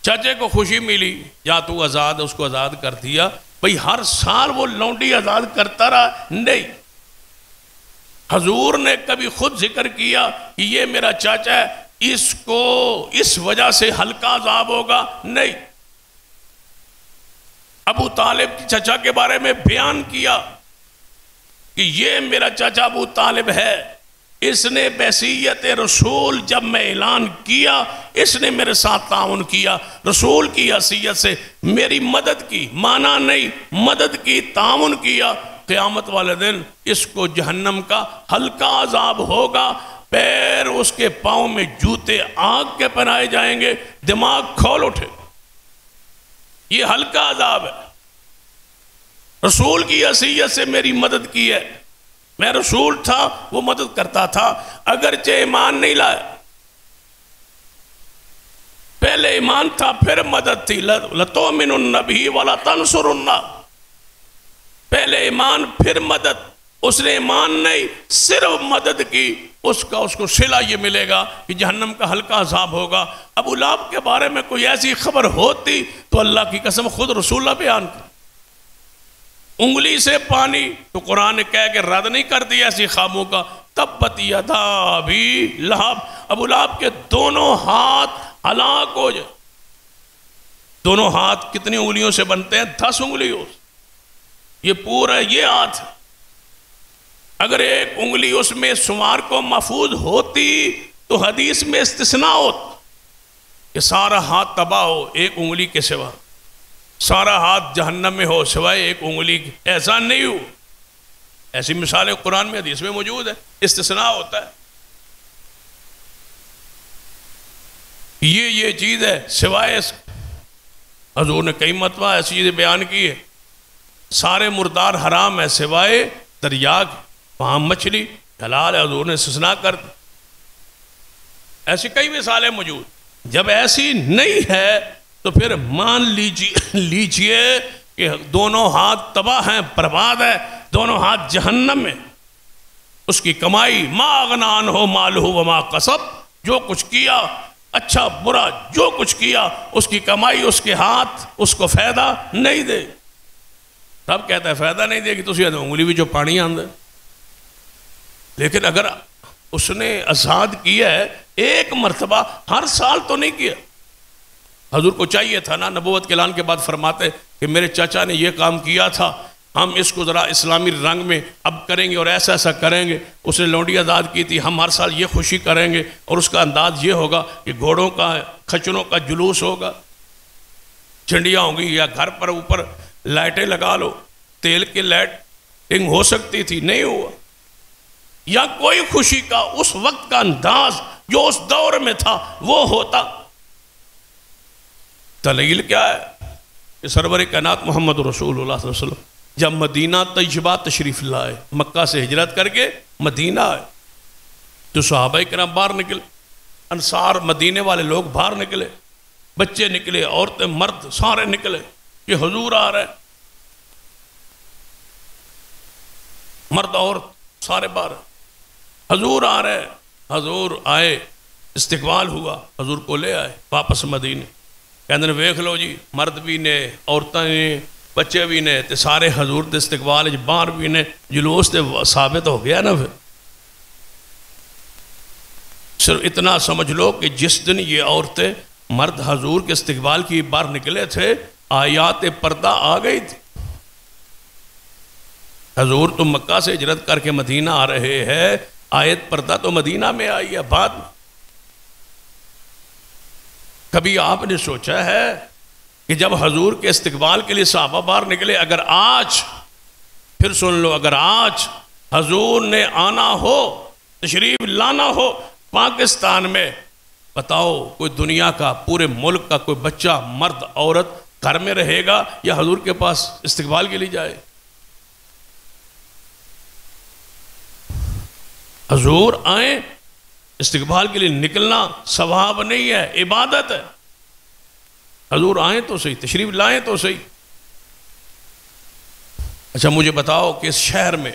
چچے کو خوشی ملی، یا تو آزاد، اس کو آزاد کر دیا، بھئی ہر سال وہ لونڈی آزاد کرتا رہا؟ نہیں۔ حضور نے کبھی خود ذکر کیا کہ یہ میرا چاچا ہے، اس کو اس وجہ سے ہلکا عذاب ہوگا؟ نہیں۔ ابو طالب کی چچا کے بارے میں بیان کیا کہ یہ میرا چچا ابو طالب ہے، اس نے بحیثیت رسول جب میں اعلان کیا اس نے میرے ساتھ تعاون کیا، رسول کی حیثیت سے میری مدد کی، مانا نہیں، مدد کی، تعاون کیا۔ قیامت والے دن اس کو جہنم کا ہلکا عذاب ہوگا، پیر اس کے پاؤں میں جوتے آگ کے پہنائے جائیں گے، دماغ کھول اٹھے۔ یہ ہلکا عذاب ہے۔ رسول کی حیثیت سے میری مدد کی ہے، میں رسول تھا، وہ مدد کرتا تھا، اگرچہ ایمان نہیں لائے، پہلے ایمان تھا پھر مدد تھی، لَتُؤْمِنُنَّ بِهِ وَلَتَنْصُرُنَّ، پہلے ایمان پھر مدد، اس نے ایمان نہیں صرف مدد کی، اس کو صلہ یہ ملے گا کہ جہنم کا ہلکا عذاب ہوگا۔ ابو لہب کے بارے میں کوئی ایسی خبر ہوتی تو اللہ کی قسم خود رسول اللہ بیان کر، انگلی سے پانی تو قرآن نے کہہ کے رد نہیں کر دیا ایسی خوابوں کا، تبت یدا ابی لہب، ابو لہب کے دونوں ہاتھ ہلاک ہو جائے۔ دونوں ہاتھ کتنی انگلیوں سے بنتے ہیں؟ 10 انگلیوں سے، یہ پورا یہ ہاتھ، اگر ایک انگلی اس میں شمار کو محفوظ ہوتی تو حدیث میں استثناء ہوتا کہ سارا ہاتھ تباہ ہو ایک انگلی کے سوا، سارا ہاتھ جہنم میں ہو سوائے ایک انگلی کی، ایسا نہیں ہو۔ ایسی مثالیں قرآن میں حدیث میں موجود ہے، استثناء ہوتا ہے۔ یہ چیز ہے سوائے اس، حضور نے کئی مرتبہ ایسی چیزیں بیان کی ہے، سارے مردار حرام ہے سوائے دریا کے، وہاں مچھلی حلال ہے، حضور نے استثناء کر دی۔ ایسی کئی مثالیں موجود، جب ایسی نہیں ہے تو پھر مان لیجئے کہ دونوں ہاتھ تباہ ہیں، برباد ہے، دونوں ہاتھ جہنم میں، اس کی کمائی ما اغنی عنہ مالہ وما کسب، جو کچھ کیا اچھا برا جو کچھ کیا اس کی کمائی اس کے ہاتھ اس کو فائدہ نہیں دے۔ تب کہتا ہے فائدہ نہیں دے گی تو اسی انگلی بھی جو پانی آندے، لیکن اگر اس نے آزاد کیا ہے ایک مرتبہ، ہر سال تو نہیں کیا۔ حضور کو چاہیے تھا نا، نبوت کے اعلان کے بعد فرماتے کہ میرے چچا نے یہ کام کیا تھا، ہم اس کو ذرا اسلامی رنگ میں اب کریں گے اور ایسا ایسا کریں گے۔ اس نے لونڈی آزاد کی تھی، ہم ہر سال یہ خوشی کریں گے اور اس کا انداز یہ ہوگا کہ گھوڑوں کا کھچروں کا جلوس ہوگا، جھنڈیاں ہوں گی، یا گھر پر اوپر لائٹیں لگا لو، تیل کی لائٹنگ ہو سکتی تھی، نہیں ہوا، یا کوئی خوشی کا اس وقت کا انداز جو اس دور میں تھا وہ ہوتا۔ دلیل کیا ہے کہ سرور کائنات محمد رسول اللہ صلی اللہ علیہ وسلم جب مدینہ طیبہ تشریف لائے، مکہ سے ہجرت کر کے مدینہ آئے، تو صحابہ کرام باہر نکلے، انصار مدینے والے لوگ باہر نکلے، بچے نکلے، عورتیں مرد سارے نکلے کہ حضور آ رہے، مرد عورت سارے باہر، حضور آ رہے، حضور آئے، استقبال ہوا، حضور کو لے آئے واپس مدینے، کہندے ویکھ لو جی، مرد بھی نے، عورتیں نے، بچے بھی نے، تے سارے حضور دے استقبال باہر بھی نے، جلوس تے ثابت ہو گیا نا۔ پھر صرف اتنا سمجھ لو کہ جس دن یہ عورتیں مرد حضور کے استقبال کی باہر نکلے تھے، آیات پردہ آ گئی تھی۔ حضور تو مکہ سے ہجرت کر کے مدینہ آ رہے ہیں، آیت پردہ تو مدینہ میں آئی ہے بعد میں۔ کبھی آپ نے سوچا ہے کہ جب حضور کے استقبال کے لیے صحابہ باہر نکلے، اگر آج، پھر سن لو، اگر آج حضور نے آنا ہو، تشریف لانا ہو پاکستان میں، بتاؤ کوئی دنیا کا، پورے ملک کا کوئی بچہ مرد عورت گھر میں رہے گا یا حضور کے پاس استقبال کے لیے جائے؟ حضور آئیں، استقبال کے لیے نکلنا ثواب نہیں ہے، عبادت ہے۔ حضور آئیں تو صحیح، تشریف لائیں تو صحیح۔ اچھا مجھے بتاؤ کہ اس شہر میں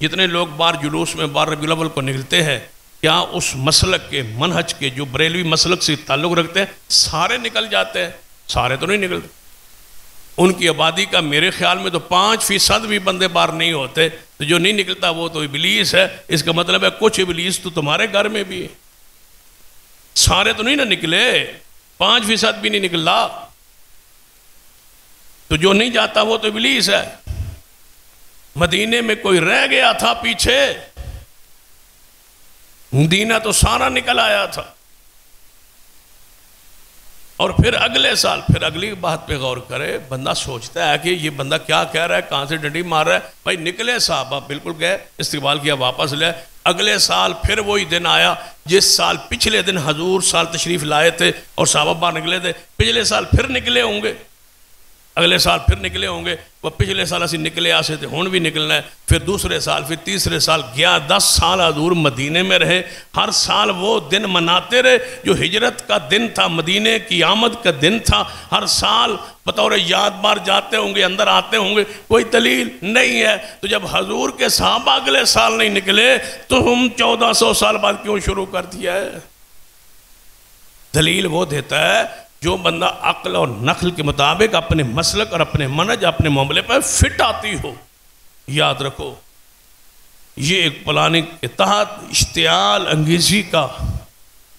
جتنے لوگ باہر جلوس میں باہر ربیع الاول کو نکلتے ہیں، کیا اس مسلک کے منہج کے جو بریلوی مسلک سے تعلق رکھتے ہیں سارے نکل جاتے ہیں؟ سارے تو نہیں نکلتے، ان کی آبادی کا میرے خیال میں تو 5% بھی بندے باہر نہیں ہوتے، تو جو نہیں نکلتا وہ تو ابلیس ہے۔ اس کا مطلب ہے کچھ ابلیس تو تمہارے گھر میں بھی ہے، سارے تو نہیں نہ نکلے، 5% بھی نہیں نکلا، تو جو نہیں جاتا وہ تو ابلیس ہے۔ مدینے میں کوئی رہ گیا تھا پیچھے، مدینہ تو سارا نکل آیا تھا۔ اور پھر اگلے سال پھر اگلی بات پہ غور کرے، بندہ سوچتا ہے کہ یہ بندہ کیا کہہ رہا ہے، کہاں سے ڈنڈی مار رہا ہے۔ بھائی نکلے صحابہ بالکل گئے، استقبال کیا، واپس لے، اگلے سال پھر وہی دن آیا جس سال پچھلے دن حضور سال تشریف لائے تھے اور صحابہ باہر نکلے تھے، پچھلے سال پھر نکلے ہوں گے۔ اگلے سال پھر نکلے ہوں گے، وہ پچھلے سال اسی نکلے آسے تھے، ہون بھی نکلنا ہے، پھر دوسرے سال، پھر تیسرے سال گیا 10 سال حضور مدینے میں رہے، ہر سال وہ دن مناتے رہے جو ہجرت کا دن تھا، مدینے کی آمد کا دن تھا، ہر سال بطور یاد بار جاتے ہوں گے، اندر آتے ہوں گے، کوئی دلیل نہیں ہے۔ تو جب حضور کے صحابہ اگلے سال نہیں نکلے تو ہم 1400 سال بعد کیوں شروع کر دیا ہے؟ دلیل وہ دیتا ہے جو بندہ عقل اور نقل کے مطابق اپنے مسلک اور اپنے منج اپنے معاملے پر فٹ آتی ہو۔ یاد رکھو یہ ایک پلاننگ کے تحت اشتعال انگیزی کا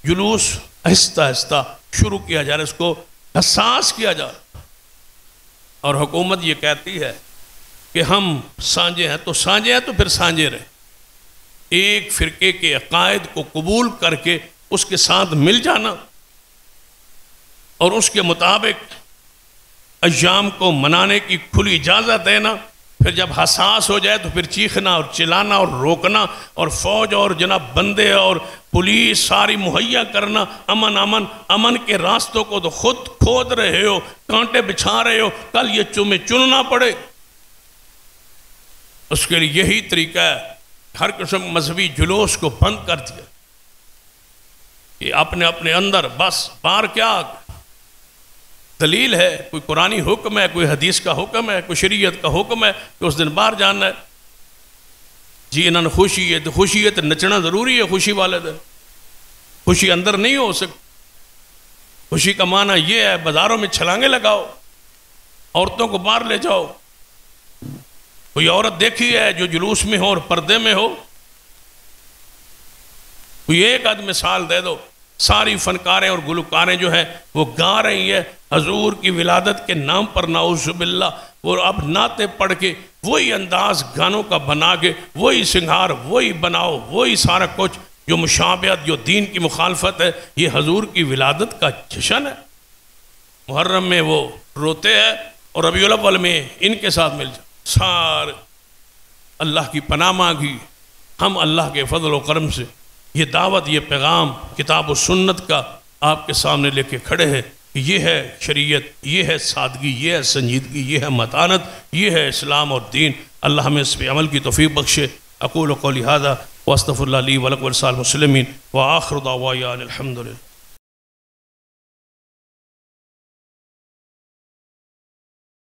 جلوس آہستہ آہستہ شروع کیا جا رہا ہے، اس کو حساس کیا جا رہا ہے، اور حکومت یہ کہتی ہے کہ ہم سانجے ہیں تو پھر سانجے رہے، ایک فرقے کے عقائد کو قبول کر کے اس کے ساتھ مل جانا اور اس کے مطابق ایام کو منانے کی کھلی اجازت دینا، پھر جب حساس ہو جائے تو پھر چیخنا اور چلانا اور روکنا، اور فوج اور جناب بندے اور پولیس ساری مہیا کرنا، امن کے راستوں کو تو خود کھود رہے ہو، کانٹے بچھا رہے ہو، کل یہ تمہیں چننا پڑے۔ اس کے لیے یہی طریقہ ہے، ہر قسم مذہبی جلوس کو بند کر دیا کہ اپنے اندر بس بار کیا دلیل ہے، کوئی قرآنی حکم ہے، کوئی حدیث کا حکم ہے، کوئی شریعت کا حکم ہے کہ اس دن باہر جانا ہے، جی انہوں نے خوشی ہے تو نچنا ضروری ہے، خوشی والے دن خوشی اندر نہیں ہو سکتی۔ خوشی کا معنی یہ ہے بازاروں میں چھلانگے لگاؤ، عورتوں کو باہر لے جاؤ، کوئی عورت دیکھی ہے جو جلوس میں ہو اور پردے میں ہو، کوئی ایک آدھ مثال دے دو۔ ساری فنکاریں اور گلوکاریں جو ہیں وہ گا رہی ہے حضور کی ولادت کے نام پر، نعوذ باللہ، وہ اب نعتیں پڑھ کے وہی انداز گانوں کا بنا کے وہی سنگھار وہی بناؤ، وہی سارا کچھ جو مشابہت جو دین کی مخالفت ہے، یہ حضور کی ولادت کا جشن ہے۔ محرم میں وہ روتے ہیں اور ربیع الاول میں ان کے ساتھ مل جائے، سارے اللہ کی پناہ مانگی، ہم اللہ کے فضل و کرم سے یہ دعوت یہ پیغام کتاب و سنت کا آپ کے سامنے لے کے کھڑے ہیں کہ یہ ہے شریعت، یہ ہے سادگی، یہ ہے سنجیدگی، یہ ہے متانت، یہ ہے اسلام اور دین۔ اللہ ہمیں اس پہ عمل کی توفیق بخشے۔ اقول قولی ھذا واستغفر اللہ لی ولکم ولسائر المسلمین وآخر دعوانا الحمدللہ۔